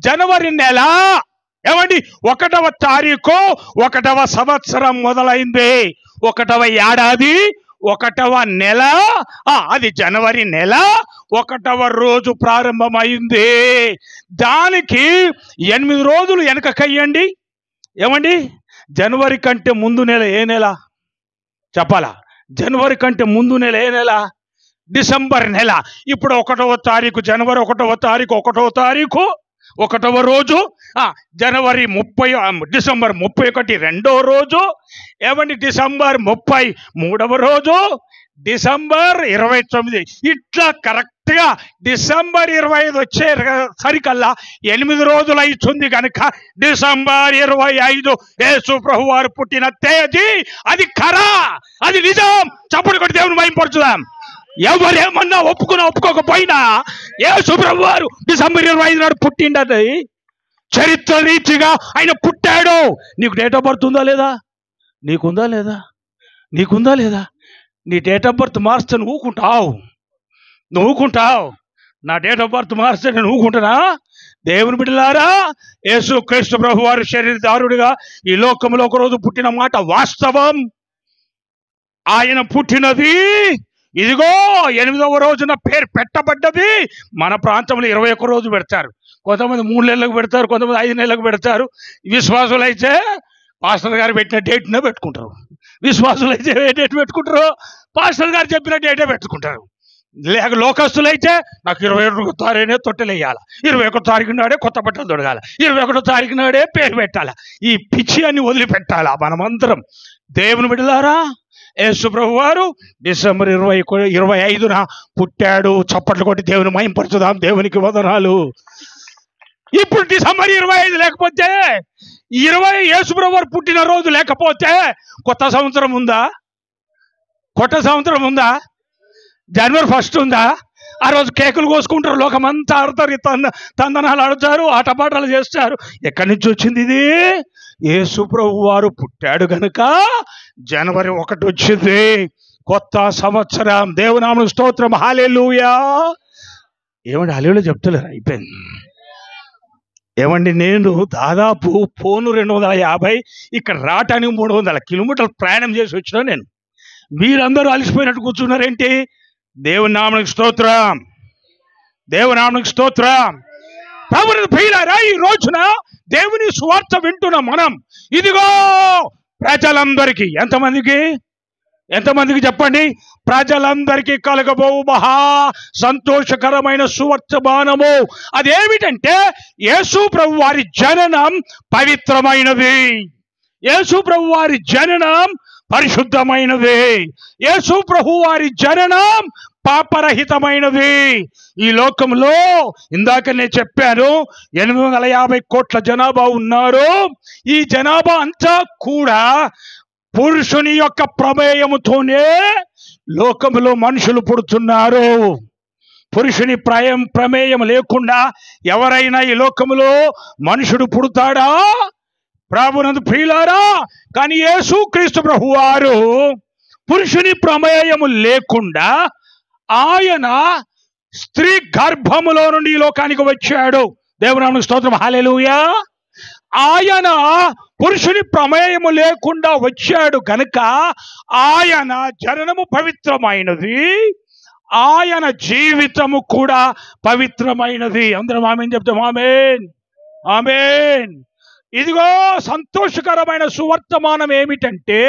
జనవరి నెల ఏమండి 1వ తారీఖు 1వ సంవత్సరం మొదలైంది. 1వ ఏడాది 1వ నెల, అది జనవరి నెల 1వ రోజు ప్రారంభమైంది. దానికి 8 రోజులు వెనకకయ్యండి. ఏమండి జనవరి కంటే ముందు నెల ఏ నెల చెప్పాలా? జనవరి కంటే ముందు నెల ఏ నెల? డిసెంబర్ నెల. ఇప్పుడు 1వ తారీఖు జనవరి 1వ తారీఖు 1వ తారీఖు 1వ రోజు, జనవరి 30, డిసెంబర్ 31 2వ రోజు, ఏమండి డిసెంబర్ 30 3వ రోజు, డిసెంబర్ 29. ఇట్లా కరెక్ట్గా డిసెంబర్ 25 వచ్చే సరికల్లా 8 రోజులు అవుతుంది కనుక డిసెంబర్ 25 యేసు ప్రభు వారు పుట్టిన తేదీ. అది కరా, అది నిజం. చప్పుడు కొట్టి దేవుని మహిమపరచుదాం. ఎవరేమన్నా ఒప్పుకోకపోయినా యేసు ప్రభు వారు డిసెంబర్ 25 నాడు పుట్టిండది చరిత్ర రీతిగా ఆయన పుట్టాడు. నీకు డేట్ ఆఫ్ బర్త్ ఉందా లేదా? నీకుందా లేదా? నీకుందా లేదా? నీ డేట్ ఆఫ్ బర్త్ మార్స్తే నువ్వు ఊకుంటావు. నా డేట్ ఆఫ్ బర్త్ మార్స్తే నేను ఊకుంటున్నా? దేవుని బిడ్డలారా, యేసు క్రీస్తు ప్రభు వారు శరీరధారుడిగా ఈ లోకంలో ఒకరోజు పుట్టిన మాట వాస్తవం. ఆయన పుట్టినది ఇదిగో 8వ రోజున పేరు పెట్టబడ్డది. మన ప్రాంతంలో 21 రోజు పెడతారు, కొంతమంది 3 నెలలకు పెడతారు, కొంతమంది 5 నెలలకు పెడతారు. విశ్వాసులు అయితే పాస్టర్ గారు పెట్టిన డేట్నే పెట్టుకుంటారు. విశ్వాసులు అయితే ఏ డేట్ పెట్టుకుంటారు? పాస్టర్ గారు చెప్పిన డేటే పెట్టుకుంటారు. లేక లోకస్తులు అయితే నాకు 21వ తారీఖునే తొట్టెలేయాలి, 21వ తారీఖు నాడే కొత్త బట్టలు తొడగాల, 21వ తారీఖు నాడే పేరు పెట్టాలా. ఈ పిచ్చి అని వదిలిపెట్టాలా మనమందరం. దేవుని బిడ్డలారా, యేసు ప్రభు వారు డిసెంబర్ 25న పుట్టాడు. చప్పట్లు కొట్టి దేవుని మహిమపరచుదాం. దేవునికి వందనాలు. ఇప్పుడు డిసెంబర్ 25 లేకపోతే 20 యేసు ప్రభు వారు పుట్టిన రోజు లేకపోతే కొత్త సంవత్సరం ఉందా? జనవరి 1 ఉందా? ఆ రోజు కేకులు కోసుకుంటారు, లోకమంతా ఆడతారు, తందనాలు ఆడతారు, ఆటపాటాలు చేస్తారు. ఎక్కడి నుంచి వచ్చింది ఇది? యేసు ప్రభు వారు పుట్టాడు గనుక జనవరి 1 వచ్చింది, కొత్త సంవత్సరం. దేవునామం స్తోత్రం. హల్లెలూయా. ఏమండి హల్లెలూయా చెప్తలేరు? అయిపోయింది. ఏమండి నేను దాదాపు పోను 250, ఇక్కడ రావటానికి 300 కిలోమీటర్లు ప్రయాణం చేసి వచ్చినా. నేను మీరందరూ అలసిపోయినట్టు కూర్చున్నారేంటి? దేవుని నామనికి స్తోత్రం, దేవుని నామనికి స్తోత్రం. ప్రభువుని ప్రియులారా, ఈ రోజున దేవుని సువార్త వింటున్న మనం ఇదిగో ప్రజలందరికీ, ఎంతమందికి చెప్పండి? ప్రజలందరికీ కలగబోవు మహా సంతోషకరమైన సువర్తమానము. అదేమిటంటే యేసు ప్రభు వారి జననం పవిత్రమైనది, యేసు ప్రభు వారి జననం పరిశుద్ధమైనది, యేసు ప్రభు వారి జననం పాపరహితమైనది. ఈ లోకంలో ఇందాక నేను చెప్పాను 850 కోట్ల జనాభా ఉన్నారు. ఈ జనాభా అంతా కూడా పురుషుని యొక్క ప్రమేయముతోనే లోకంలో మనుషులు పుడుతున్నారు. పురుషుని ప్రమేయం లేకుండా ఎవరైనా ఈ లోకంలో మనుషుడు పుడతాడా? ప్రభునందు ప్రియులారా, కానీ యేసు క్రీస్తు ప్రభువారు పురుషుని ప్రమేయము లేకుండా ఆయన స్త్రీ గర్భములో నుండి ఈ లోకానికి వచ్చాడు. దేవునామమునకు స్తోత్రం. హల్లెలూయా. ఆయన పురుషుని ప్రమేయము లేకుండా వచ్చాడు కనుక ఆయన జననము పవిత్రమైనది, ఆయన జీవితము కూడా పవిత్రమైనది. అందరం ఆమేన్ చెప్తాం. ఆమేన్, ఆమేన్. ఇదిగో సంతోషకరమైన సువర్తమానం ఏమిటంటే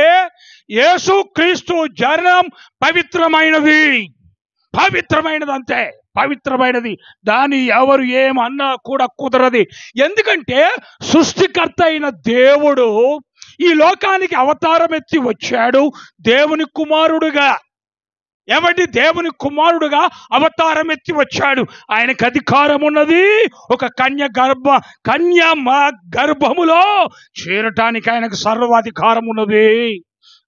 యేసు క్రీస్తు జననం పవిత్రమైనది, అంతే. పవిత్రమైనది, దాన్ని ఎవరు ఏమన్నా కూడా కుదరది. ఎందుకంటే సృష్టికర్త అయిన దేవుడు ఈ లోకానికి అవతారం ఎత్తి వచ్చాడు దేవుని కుమారుడుగా. ఏమంటే దేవుని కుమారుడుగా అవతారం ఎత్తి వచ్చాడు. ఆయనకు అధికారం ఉన్నది. ఒక కన్య గర్భములో చేరటానికి ఆయనకు సర్వాధికారం ఉన్నది.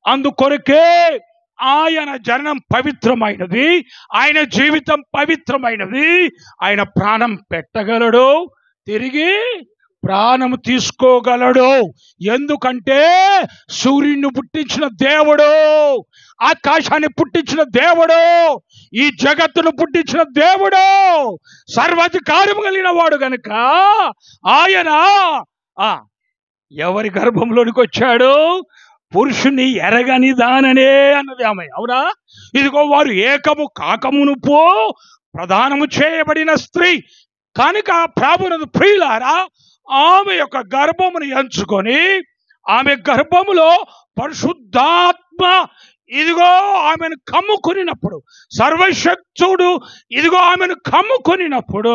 అందుకొరకే ఆయన జననం పవిత్రమైనది, ఆయన జీవితం పవిత్రమైనది. ఆయన ప్రాణం పెట్టగలడు, తిరిగి ప్రాణం తీసుకోగలడు. ఎందుకంటే సూర్యుని పుట్టించిన దేవుడు, ఆకాశాన్ని పుట్టించిన దేవుడు, ఈ జగత్తును పుట్టించిన దేవుడు సర్వాధికారం కలిగిన వాడు గనుక ఆయన ఎవరి గర్భంలోనికి వచ్చాడు? పురుషుని ఎరగని దాననే అన్నది ఆమె. అవునా? ఇదిగో వారు ఏకము కాకమునుపు ప్రదానము చేయబడిన స్త్రీ కనుక ప్రభువునందు ప్రియులారా, ఆమె యొక్క గర్భమును ఎంచుకొని ఆమె గర్భములో పరిశుద్ధాత్మ ఇదిగో ఆమెను కమ్ముకొనినప్పుడు, సర్వశక్తుడు ఇదిగో ఆమెను కమ్ముకొనినప్పుడు,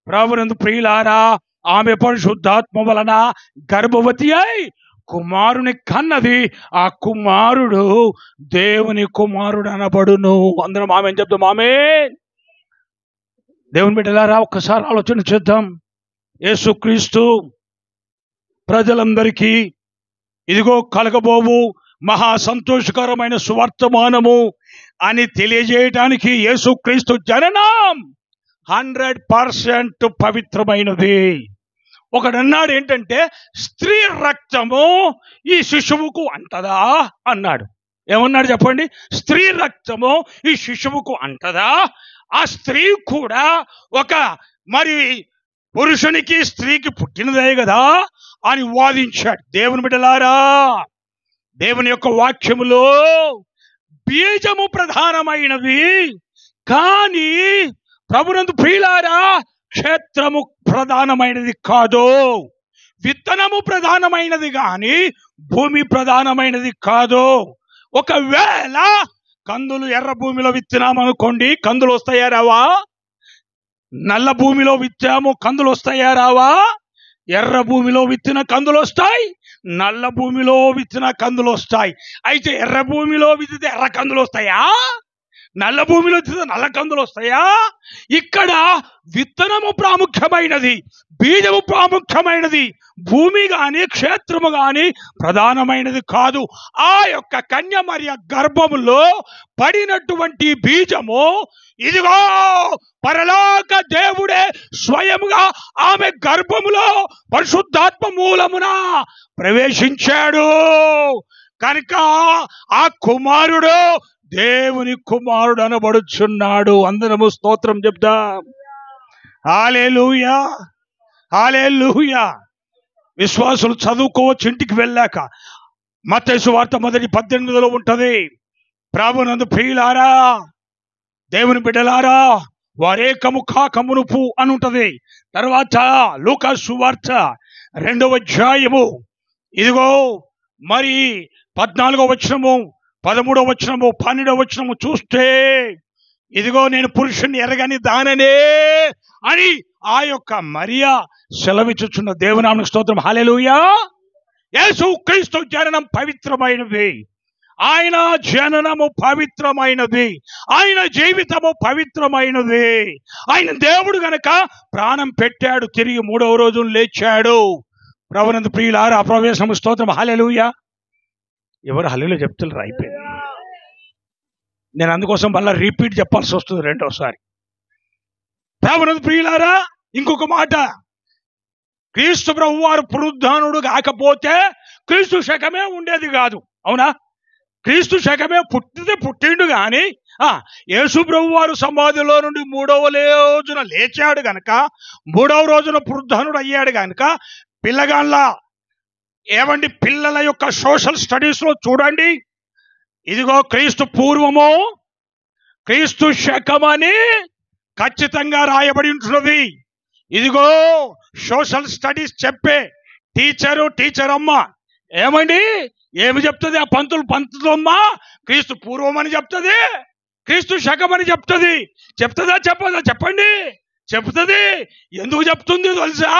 ప్రభువునందు ప్రియులారా, ఆమె పరిశుద్ధాత్మ వలన గర్భవతి అయి కుమారుని కన్నది. ఆ కుమారుడు దేవుని కుమారుడు అనబడును. అందరం ఆమె చెప్తాం. ఆమె దేవుని బిడ్డలారా, ఒక్కసారి ఆలోచన చేద్దాం. యేసుక్రీస్తు ప్రజలందరికీ ఇదిగో కలగబోవు మహా సంతోషకరమైన సువర్తమానము అని తెలియజేయడానికి యేసుక్రీస్తు జననం 100% పవిత్రమైనది. ఒకడన్నాడు ఏంటంటే, స్త్రీ రక్తము ఈ శిశువుకు అంటదా అన్నాడు. ఏమన్నాడు చెప్పండి? స్త్రీ రక్తము ఈ శిశువుకు అంటదా? ఆ స్త్రీ కూడా ఒక మరి పురుషునికి స్త్రీకి పుట్టినదే కదా అని వాదించాడు. దేవుని బిడ్డలారా, దేవుని యొక్క వాక్యములో బీజము ప్రధానమైనది, కానీ ప్రభునందు ప్రియులారా క్షేత్రము ప్రధానమైనది కాదు. విత్తనము ప్రధానమైనది కానీ భూమి ప్రధానమైనది కాదు. ఒకవేళ కందులు ఎర్ర భూమిలో విత్తినామనుకోండి, కందులు వస్తాయా రావా? నల్ల భూమిలో విత్తాము, కందులు వస్తాయా రావా? ఎర్ర భూమిలో విత్తిన కందులు వస్తాయి, నల్ల భూమిలో విత్తిన కందులు వస్తాయి. అయితే ఎర్ర భూమిలో విత్తితే ఎర్ర కందులు వస్తాయా? నల్ల భూమిలో విత్తితే నల్ల కందులు వస్తాయా? ఇక్కడ విత్తనము ప్రాముఖ్యమైనది, బీజము ప్రాముఖ్యమైనది, భూమి గాని క్షేత్రము గాని ప్రధానమైనది కాదు. ఆ యొక్క కన్య మరియ గర్భములో పడినటువంటి బీజము ఇదిగో పరలోక దేవుడే స్వయముగా ఆమె గర్భములో పరిశుద్ధాత్మ మూలమున ప్రవేశించాడు కనుక ఆ కుమారుడు దేవుని కుమారుడు అనబడుచున్నాడు. అందరము స్తోత్రం చెప్దాం. హల్లెలూయా, హల్లెలూయా. విశ్వాసులు చదువుకోవచ్చు ఇంటికి వెళ్ళాక. మత్తయి సువార్త 1:18 ఉంటది. ప్రభునందు ప్రియులారా, దేవుని బిడ్డలారా, వారేకము కాకమునుపు అని ఉంటది. తర్వాత లూకా సువార్త 2వ అధ్యాయము ఇదిగో మరి 14వ వచనము, 13వ వచనము, 12వ వచనము చూస్తే ఇదిగో నేను పురుషుని ఎరగని దాననే అని ఆ యొక్క మరియా సెలవిచ్చుచున్న దేవునామమునకు స్తోత్రం. హల్లెలూయా. యేసుక్రీస్తు జననం పవిత్రమైనది, ఆయన జననము పవిత్రమైనది, ఆయన జీవితము పవిత్రమైనది. ఆయన దేవుడు గనక ప్రాణం పెట్టాడు, తిరిగి 3వ రోజు లేచాడు. ప్రభునందు ప్రియులారా, ప్రవేశము స్తోత్రం. హల్లెలూయా. ఎవరు హల్లెలూయా చెప్తున్నారు? అయిపోయింది. నేను అందుకోసం మళ్ళీ రిపీట్ చెప్పాల్సి వస్తుంది రెండోసారి. ప్రభునందు ప్రియులారా, ఇంకొక మాట, క్రీస్తు ప్రభు వారు పునరుద్ధానుడు కాకపోతే క్రీస్తు శకమే ఉండేది కాదు. అవునా? క్రీస్తు శకమే పుట్టిండు కానీ యేసు ప్రభు వారు సమాధిలో నుండి 3వ రోజున లేచాడు గనక, 3వ రోజున పునరుద్ధానుడు అయ్యాడు గనక పిల్లల యొక్క సోషల్ స్టడీస్ లో చూడండి, ఇదిగో క్రీస్తు పూర్వము క్రీస్తు శకమని ఖచ్చితంగా రాయబడి ఉంటున్నది. ఇదిగో సోషల్ స్టడీస్ చెప్పే టీచర్ అమ్మ ఏమండి ఏమి చెప్తుంది? ఆ పంతులమ్మ క్రీస్తు పూర్వం అని చెప్తుంది, క్రీస్తు శకమని చెప్తుంది. చెప్తుందా చెప్పదా చెప్పండి? చెప్తుంది. ఎందుకు చెప్తుంది తెలుసా?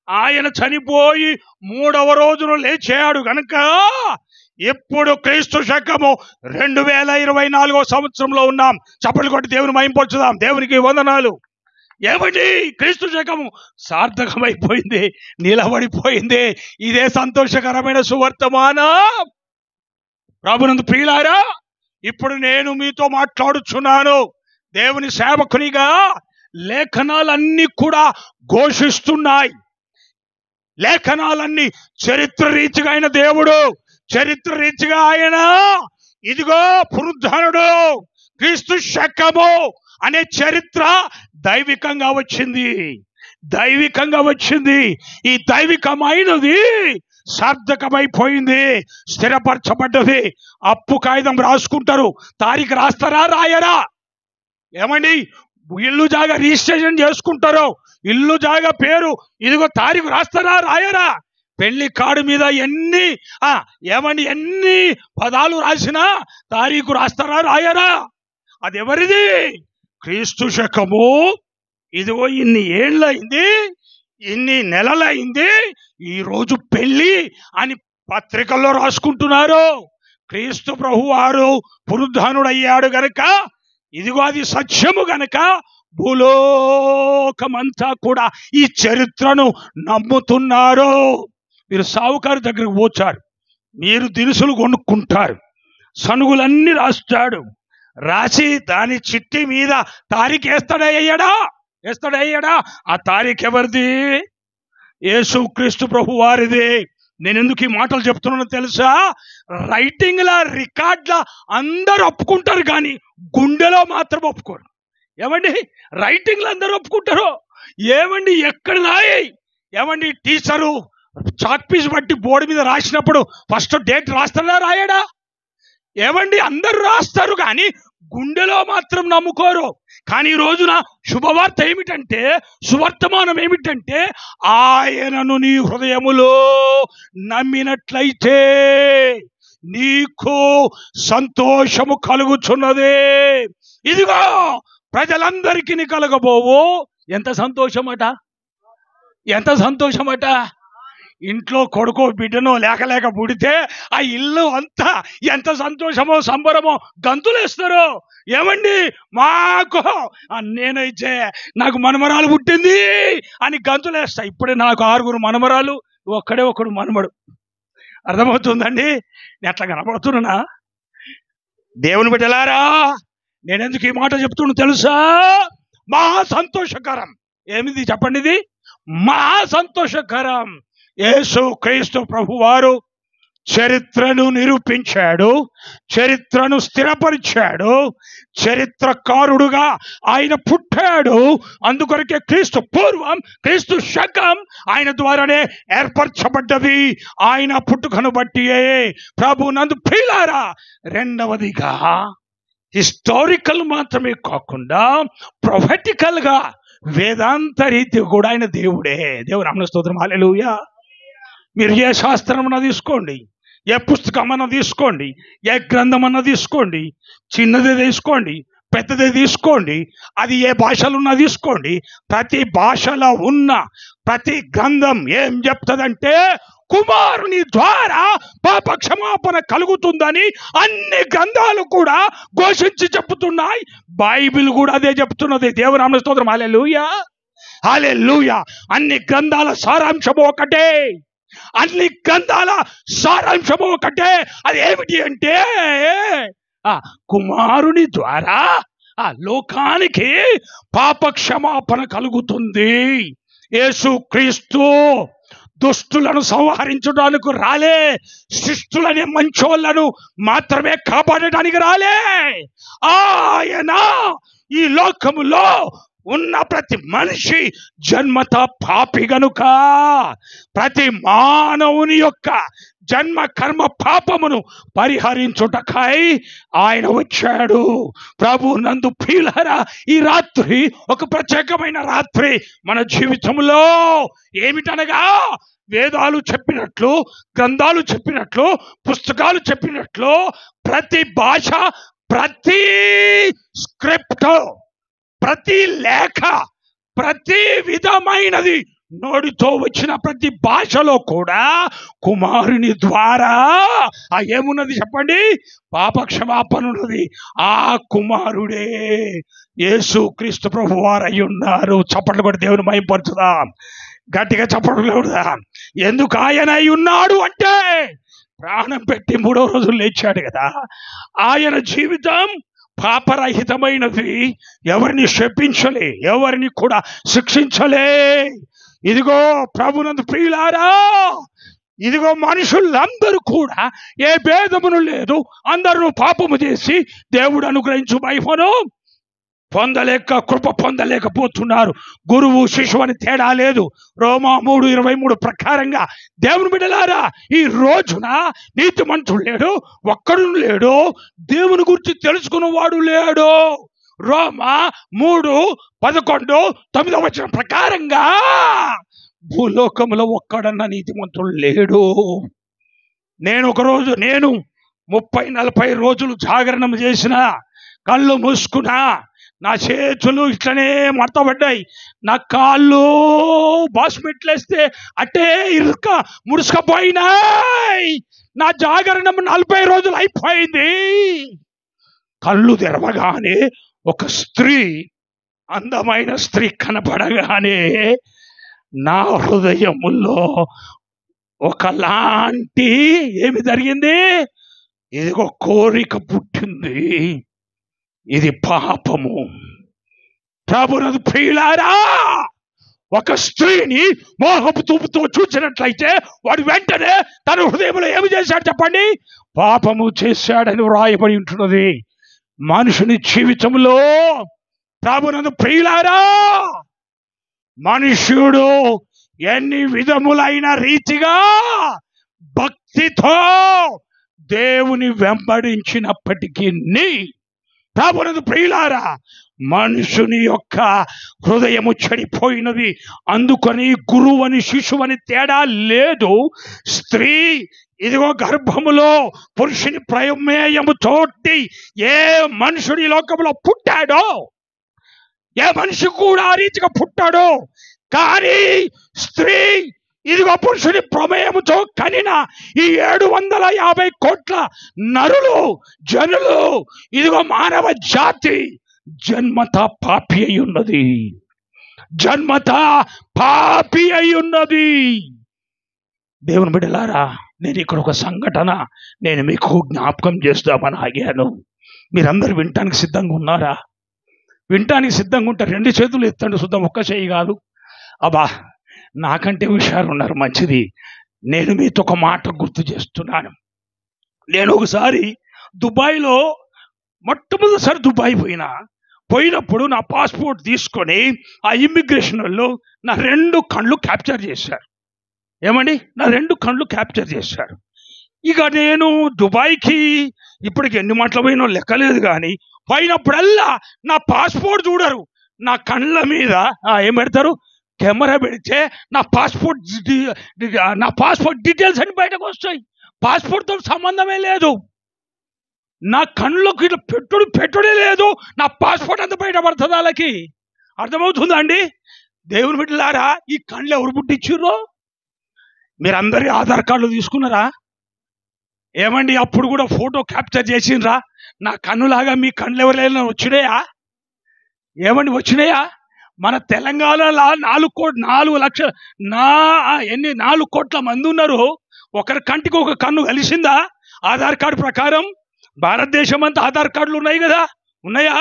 ఆయన చనిపోయి 3వ రోజున లేచాడు గనుక ఇప్పుడు క్రీస్తు శకము 2024వ సంవత్సరంలో ఉన్నాం. చప్పట్లు కొట్టి దేవుని మహింపొచ్చుదాం. దేవునికి వందనాలు. ఏమండి, క్రీస్తు శకము సార్థకమైపోయింది, నిలబడిపోయింది. ఇదే సంతోషకరమైన సువర్తమానం. ప్రభునందు ప్రియులారా, ఇప్పుడు నేను మీతో మాట్లాడుచున్నాను. దేవుని సేవకునిగా లేఖనాలన్నీ కూడా ఘోషిస్తున్నాయి. లేఖనాలన్నీ చరిత్ర రీతిగా ఆయన దేవుడు, చరిత్ర రీతిగా ఆయన ఇదిగో పునరుద్ధానుడు, క్రీస్తు శకము అనే చరిత్ర దైవికంగా వచ్చింది, దైవికంగా వచ్చింది. ఈ దైవికమైనది సార్థకమైపోయింది, స్థిరపరచబడ్డది. అప్పు కాగితం రాసుకుంటారు, తారీఖు రాస్తారా రాయరా? ఏమండి, ఇల్లు జాగా రిజిస్ట్రేషన్ చేసుకుంటారు, ఇల్లు జాగా పేరు ఇదిగో తారీఖు రాస్తారా రాయరా? పెళ్లి కార్డు మీద ఎన్ని పదాలు రాసినా తారీఖు రాస్తారా రాయరా? అది ఎవరిది? క్రీస్తు శకము. ఇదిగో ఇన్ని ఏళ్ళయింది, ఇన్ని నెలలైంది, ఈరోజు పెళ్లి అని పత్రికల్లో రాసుకుంటున్నారు. క్రీస్తు ప్రభువారు పునరుద్ధానుడయ్యాడు గనక, ఇదిగో అది సత్యము గనక భూలోకమంతా కూడా ఈ చరిత్రను నమ్ముతున్నారు. మీరు సావుకారు దగ్గరకు పోచారు, మీరు దినుసులు కొనుక్కుంటారు, సనుగులన్నీ రాస్తాడు, రాసి దాని చిట్టి మీద తారీఖు వేస్తాడయ్యాడా? ఆ తారీఖు ఎవరిది? యేసు క్రీస్తు ప్రభు వారిది. నేను ఎందుకు ఈ మాటలు చెప్తున్నానో తెలుసా? రైటింగ్లా రికార్డ్లా అందరూ ఒప్పుకుంటారు, కానీ గుండెలో మాత్రం ఒప్పుకోరు. ఏమండి, రైటింగ్లో అందరూ ఒప్పుకుంటారు. ఏమండి, ఎక్కడ రాయి? ఏమండి, టీచరు చాక్ పీస్ బట్టి బోర్డు మీద రాసినప్పుడు ఫస్ట్ డేట్ రాస్తాడా రాయడా? ఏమండి, అందరూ రాస్తారు కానీ గుండెలో మాత్రం నమ్ముకోరు. కానీ ఈ రోజున శుభవార్త ఏమిటంటే, సువర్తమానం ఏమిటంటే, ఆయనను నీ హృదయములో నమ్మినట్లయితే నీకు సంతోషము కలుగుచున్నది. ఇదిగో ప్రజలందరికీ కలగబోవు. ఎంత సంతోషమట, ఎంత సంతోషమట! ఇంట్లో కొడుకో బిడ్డనో లేక పుడితే ఆ ఇల్లు అంతా ఎంత సంతోషమో సంబరమో గంతులేస్తారు. ఏమండి, మాకు నేనైతే నాకు మనమరాలు పుట్టింది అని గంతులేస్తా. ఇప్పుడే నాకు 6 మనమరాలు, ఒక్కడే ఒకడు మనమడు. అర్థమవుతుందండి? నేను అట్లా కనబడుతున్నా. దేవుని బిడ్డలారా, నేనెందుకు ఈ మాట చెప్తున్నా తెలుసా? మహా సంతోషకరం. ఏమిది చెప్పండి? ఇది మహా సంతోషకరం. యేసు క్రీస్తు ప్రభువారు చరిత్రను నిరూపించాడు, చరిత్రను స్థిరపరిచాడు, చరిత్రకారుడుగా ఆయన పుట్టాడు. అందుకొరకే క్రీస్తు పూర్వం, క్రీస్తు శకం ఆయన ద్వారానే ఏర్పరచబడ్డది. ఆయన పుట్టుకను బట్టియే. ప్రభు నందు ప్రియులారా, రెండవదిగా హిస్టారికల్ మాత్రమే కాకుండా ప్రొఫెటికల్ గా వేదాంత రీతి కూడా ఆయన దేవుడే. దేవుని నామమునకు స్తోత్రం. హల్లెలూయా. మీరు ఏ శాస్త్రం అన్నా తీసుకోండి, ఏ పుస్తకం అన్నా తీసుకోండి, ఏ గ్రంథం అన్నా తీసుకోండి, చిన్నదే తీసుకోండి, పెద్దదే తీసుకోండి, అది ఏ భాషలో ఉన్నా తీసుకోండి, ప్రతి భాషలో ఉన్న ప్రతి గ్రంథం ఏం చెప్తుందంటే, కుమారుని ద్వారా పాప క్షమాపణ కలుగుతుందని అన్ని గ్రంథాలు కూడా ఘోషించి చెప్తున్నాయి. బైబిల్ కూడా అదే చెప్తున్నది. దేవుని నామమునకు స్తోత్రం. హల్లెలూయా, హల్లెలూయా. అన్ని గ్రంథాల సారాంశము ఒకటే, అన్ని గ్రంథాల సారాంశము ఒకటే. అది ఏమిటి అంటే, కుమారుని ద్వారా లోకానికి పాప క్షమాపణ కలుగుతుంది. యేసు క్రీస్తు దుష్టులను సంహరించడానికి రాలే, శిష్టులనే మంచోళ్లను మాత్రమే కాపాడడానికి రాలే. ఆయన ఈ లోకములో ఉన్న ప్రతి మనిషి జన్మత పాపి గనుక ప్రతి మానవుని యొక్క జన్మ కర్మ పాపమును పరిహరించుటకై ఆయన వచ్చాడు. ప్రభు నందు ప్రియులారా, ఈ రాత్రి ఒక ప్రత్యేకమైన రాత్రి మన జీవితంలో. ఏమిటనగా, వేదాలు చెప్పినట్లు, గ్రంథాలు చెప్పినట్లు, పుస్తకాలు చెప్పినట్లు ప్రతి భాష, ప్రతి స్క్రిప్ట్, ప్రతి లేఖ, ప్రతి విధమైనది నోటితో వచ్చిన ప్రతి భాషలో కూడా కుమారుని ద్వారా ఏమున్నది చెప్పండి? పాపక్షమాపణ ఉన్నది. ఆ కుమారుడే యేసు క్రీస్తు ప్రభు వారు అయి ఉన్నారు. చప్పట్లు కూడా దేవుని మహిమపరచుదాం, గట్టిగా చప్పట్లు కొడదాం. ఎందుకు ఆయన అయి ఉన్నాడు అంటే ప్రాణం పెట్టి 3వ రోజు లేచాడు కదా. ఆయన జీవితం పాపరహితమైనది, ఎవరిని శపించలే, ఎవరిని కూడా శిక్షించలే. ఇదిగో ప్రభునందు ప్రియులారా, ఇదిగో మనుషులందరూ కూడా ఏ భేదమును లేదు, అందరూ పాపము చేసి దేవుడు అనుగ్రహించు మహిమను పొందలేక, కృప పొందలేకపోతున్నారు. గురువు శిష్యువు అని తేడా లేదు. రోమా 3:23 ప్రకారంగా దేవుని బిడ్డలారా, ఈ రోజున నీతిమంతుడు లేడు, ఒక్కడు లేడు, దేవుని గురించి తెలుసుకున్నవాడు లేడు. రోమా 3:11-9 ప్రకారంగా భూలోకంలో ఒక్కడన్న నీతిమంతుడు లేడు. నేను 30-40 రోజులు జాగరణం చేసిన, కళ్ళు మూసుకున్నా, నా చేతులు ఇట్లనే మడతబడ్డాయి, నా కాళ్ళు బాస్మెట్లేస్తే అట్టే ముడుసుకపోయినాయి. నా జాగరణం 40 రోజులు అయిపోయింది. కళ్ళు తెరవగానే ఒక స్త్రీ, అందమైన స్త్రీ కనపడగానే నా హృదయములో ఒకలాంటి ఏమి జరిగింది? ఇదిగో కోరిక పుట్టింది. ఇది పాపము. ప్రభునందు ప్రియులారా, ఒక స్త్రీని మోహపు చూపుతో చూసినట్లయితే వాడు వెంటనే తన హృదయంలో ఏమి చేశాడు చెప్పండి? పాపము చేశాడని వ్రాయబడి ఉంటున్నది. మనుషుని జీవితంలో ప్రభునందు ప్రియులారా, మనుష్యుడు ఎన్ని విధములైన రీతిగా భక్తితో దేవుని వెంబడించినప్పటికీ ప్రభునందు ప్రియులారా, మనుషుని యొక్క హృదయము చెడిపోయినది. అందుకని గురువని శిశువని తేడా లేదు. స్త్రీ ఇదిగో గర్భములో పురుషుని ప్రమేయముతోటి ఏ మనుషుడి లోకంలో పుట్టాడో, ఏ మనిషి కూడా ఆ రీతిగా పుట్టాడో, కానీ స్త్రీ ఇదిగో పురుషుని ప్రమేయముతో కనిన ఈ 750 కోట్ల నరులు, జనులు, ఇదిగో మానవ జాతి జన్మత పాపి అయి ఉన్నది. జన్మత పాపి అయి ఉన్నది. దేవుని బిడ్డలారా, నేను ఇక్కడ ఒక సంఘటన నేను మీకు జ్ఞాపకం చేస్తామని ఆగాను. మీరందరూ వినటానికి సిద్ధంగా ఉన్నారా? వినటానికి సిద్ధంగా ఉంటే 2 చేతులు ఎత్తండి చూద్దాం, ఒక్క చేయి కాదు. అబ్బా, నాకంటే హుషారు ఉన్నారు, మంచిది. నేను మీతో ఒక మాట గుర్తు చేస్తున్నాను. నేను ఒకసారి దుబాయ్లో మొట్టమొదటిసారి దుబాయ్ పోయినప్పుడు నా పాస్పోర్ట్ తీసుకొని ఆ ఇమ్మిగ్రేషన్ వాళ్ళు నా 2 కళ్ళు క్యాప్చర్ చేశారు. ఏమండి, నా 2 కళ్ళు క్యాప్చర్ చేశారు. ఇక నేను దుబాయ్కి ఇప్పటికి ఎన్ని మాటలు పోయినో లెక్కలేదు, కానీ పోయినప్పుడల్లా నా పాస్పోర్ట్ చూడరు, నా కళ్ళ మీద ఏం పెడతారు? కెమెరా పెడితే నా పాస్పోర్ట్ డీటెయిల్స్ అన్ని బయటకు వస్తాయి. పాస్పోర్ట్తో సంబంధమే లేదు. నా కళ్ళకి ఇట్లా పెట్టుడే లేదు. నా పాస్పోర్ట్ అంతా బయటపడుతుంది. వాళ్ళకి అర్థమవుతుందా అండి? దేవుని బిడ్డలారా, ఈ కళ్ళు ఎవరు పుట్టించారో? మీరందరి ఆధార్ కార్డులు తీసుకున్నారా? ఏమండి, అప్పుడు కూడా ఫోటో క్యాప్చర్ చేసిండ్రా? నా కన్నులాగా మీ కళ్ళు ఎవరైనా వచ్చినాయా? ఏమండి, వచ్చినాయా? మన తెలంగాణలో 4 లక్షల 4 కోట్ల మంది ఉన్నారు. ఒకరి కంటికి ఒక కన్ను కలిసిందా? ఆధార్ కార్డు ప్రకారం భారతదేశం అంతా ఆధార్ కార్డులు ఉన్నాయి కదా, ఉన్నాయా?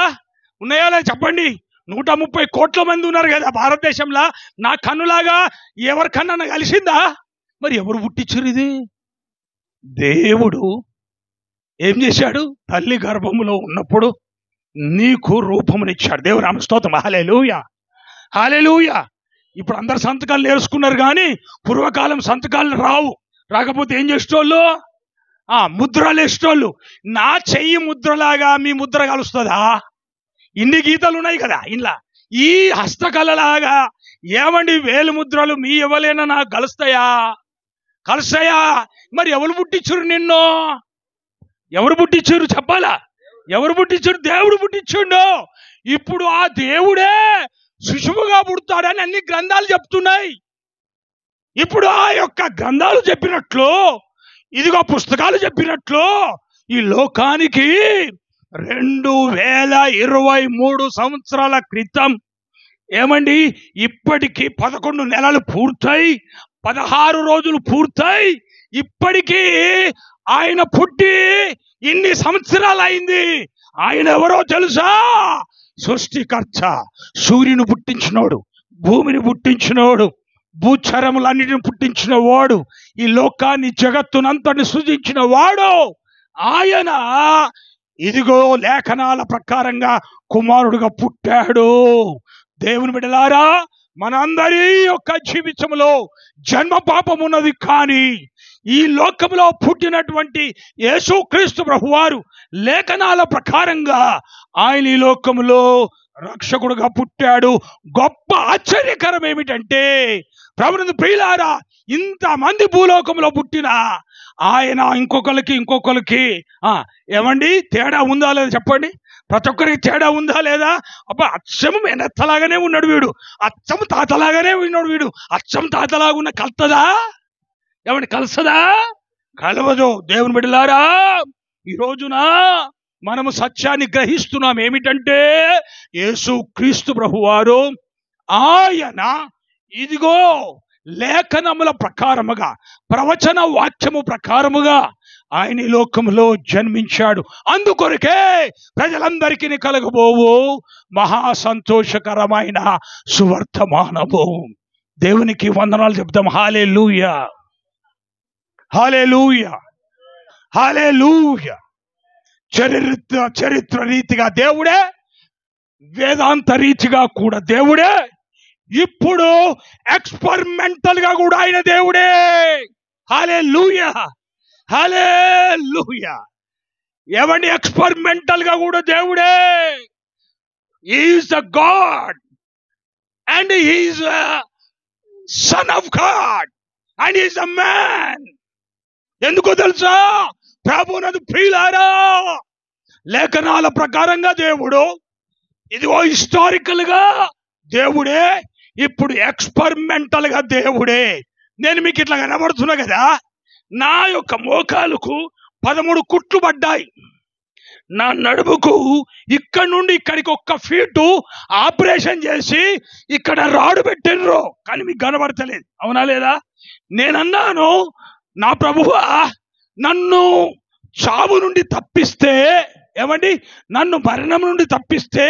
లేదా చెప్పండి. 130 కోట్ల మంది ఉన్నారు కదా భారతదేశంలో. నా కన్నులాగా ఎవరికన్నా కలిసిందా? మరి ఎవరు పుట్టించారు ఇది? దేవుడు ఏం చేశాడు? తల్లి గర్భములో ఉన్నప్పుడు నీకు రూపమునిచ్చాడు. దేవుని నామ స్తోత్రం. హల్లెలూయా, హల్లెలూయా. ఇప్పుడు అందరు సంతకాలు నేర్చుకున్నారు, కానీ పూర్వకాలం సంతకాలు రాకపోతే ఏం చేసేటోళ్ళు? ముద్రలు వేసేటోళ్ళు. నా చెయ్యి ముద్రలాగా మీ ముద్ర కలుస్తుందా? ఇన్ని గీతలు ఉన్నాయి కదా ఇంట్లో. ఈ హస్తకళలాగా ఏమండి వేలు ముద్రలు మీ ఎవరైనా నాకు కలుస్తాయా? మరి ఎవరు పుట్టించారు నిన్ను? ఎవరు పుట్టించారు చెప్పాలా? ఎవరు పుట్టించాడు? దేవుడు పుట్టించాడు. ఇప్పుడు ఆ దేవుడే శిశువుగా పుడతాడని అన్ని గ్రంథాలు చెప్తున్నాయి. ఇప్పుడు ఆ యొక్క గ్రంథాలు చెప్పినట్లు, ఇదిగో పుస్తకాలు చెప్పినట్లు, ఈ లోకానికి 2023 సంవత్సరాల క్రితం ఏమండి, ఇప్పటికీ 11 నెలలు పూర్తయి 16 రోజులు పూర్తయి ఇప్పటికీ ఆయన పుట్టి ఇన్ని సంవత్సరాలు అయింది. ఆయన ఎవరో తెలుసా? సృష్టికర్త, సూర్యుని పుట్టించినోడు, భూమిని పుట్టించినోడు, భూచరములన్నిటిని పుట్టించిన వాడు, ఈ లోకాన్ని జగత్తునంతని సృజించిన వాడు ఆయన. ఇదిగో లేఖనాల ప్రకారంగా కుమారుడుగా పుట్టాడు. దేవుని బిడ్డలారా, మనందరి యొక్క జీవితంలో జన్మ పాపం ఉన్నది, కానీ ఈ లోకంలో పుట్టినటువంటి యేసుక్రీస్తు ప్రభువారు లేఖనాల ప్రకారంగా ఆయన ఈ లోకంలో రక్షకుడుగా పుట్టాడు. గొప్ప ఆశ్చర్యకరం ఏమిటంటే, ప్రభునందు ప్రియులారా, ఇంతమంది భూలోకంలో పుట్టిన ఆయన ఇంకొకరికి ఏమండి తేడా ఉందా లేదా చెప్పండి? ప్రతి ఒక్కరికి తేడా ఉందా లేదా? అబ్బా, అచ్చము మెనత్తలాగానే ఉన్నాడు వీడు, అచ్చము తాతలాగానే ఉన్నాడు వీడు, అచ్చం తాతలాగా ఉన్న కలుతుందా? ఏమండి కలుస్తుందా? కలవదు. దేవుని బిడ్డలారా, ఈ రోజున మనము సత్యాన్ని గ్రహిస్తున్నాం. ఏమిటంటే, యేసుక్రీస్తు ప్రభువారు ఆయన ఇదిగో లేఖనముల ప్రకారముగా, ప్రవచన వాక్యము ప్రకారముగా ఆయన ఈ లోకంలో జన్మించాడు. అందుకొరకే ప్రజలందరికీ కలగబోవు మహా సంతోషకరమైన సువర్తమానము. దేవునికి వందనాలు చెప్తాం. హల్లెలూయా, హల్లెలూయా, హల్లెలూయా. చరిత్ర రీతిగా దేవుడే, వేదాంత రీతిగా కూడా దేవుడే, ఇప్పుడు ఎక్స్పెరిమెంటల్ గా కూడా ఆయన దేవుడే. హల్లెలూయా, హల్లెలూయా. ఏమండి, ఎక్స్పెరిమెంటల్ గా కూడా దేవుడే. Is the God and is son of God and is a man. ఎందుకో తెలుసా? ప్రభువునందు ప్రియులారా, లేఖనాల ప్రకారంగా దేవుడు, ఇదిగో హిస్టారికల్ గా దేవుడే, ఇప్పుడు ఎక్స్పెరిమెంటల్ గా దేవుడే. నేను మీకు ఇట్లా కనబడుతున్నా కదా, నా యొక్క మోకాలుకు 13 కుట్లు పడ్డాయి. నా నడుముకు ఇక్కడ నుండి ఇక్కడికి 1 ఫీటు ఆపరేషన్ చేసి ఇక్కడ రాడు పెట్టిర్రు, కానీ మీకు కనబడతలేదు. అవునా లేదా? నేనన్నాను, నా ప్రభువా, నన్ను చావు నుండి తప్పిస్తే, ఏమండి, నన్ను మరణం నుండి తప్పిస్తే,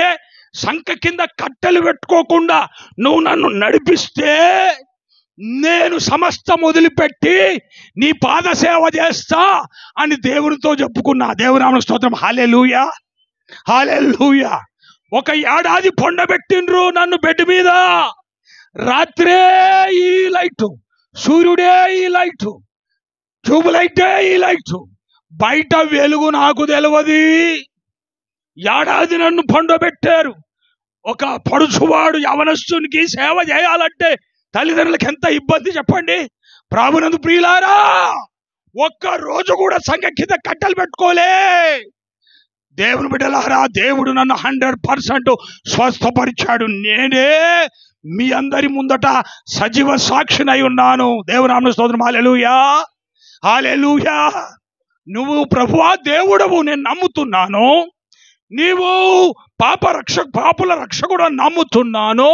సంక కింద కట్టెలు పెట్టుకోకుండా నువ్వు నన్ను నడిపిస్తే, నేను సమస్తం వదిలిపెట్టి నీ పాద సేవ చేస్తా అని దేవునితో చెప్పుకున్నా. దేవునామమునకు స్తోత్రం. హల్లెలూయా, హల్లెలూయా. 1 ఏడాది పొండబెట్టిండ్రు నన్ను బెడ్ మీద. రాత్రే ఈ లైటు, సూర్యుడే ఈ లైటు, ట్యూబ్ లైటే ఈ లైటు, బయట వెలుగు నాకు తెలియదు. ఏడాది నన్ను పొండబెట్టారు. ఒక పడుచువాడు యవనస్తునికి సేవ చేయాలంటే తల్లిదండ్రులకు ఎంత ఇబ్బంది చెప్పండి. ప్రభునందు ప్రియులారా, 1 రోజు కూడా సంఖ్య కింద కట్టెలు పెట్టుకోలే. దేవుని బిడ్డలారా, దేవుడు నన్ను 100% స్వస్థపరిచాడు. నేనే మీ అందరి ముందట సజీవ సాక్షినై ఉన్నాను. దేవుని నామమునకు స్తోత్రం. హల్లెలూయా, హల్లెలూయా. నువ్వు ప్రభువా దేవుడవు, నేను నమ్ముతున్నాను. నీవు పాపుల రక్షకుడు నమ్ముతున్నాను.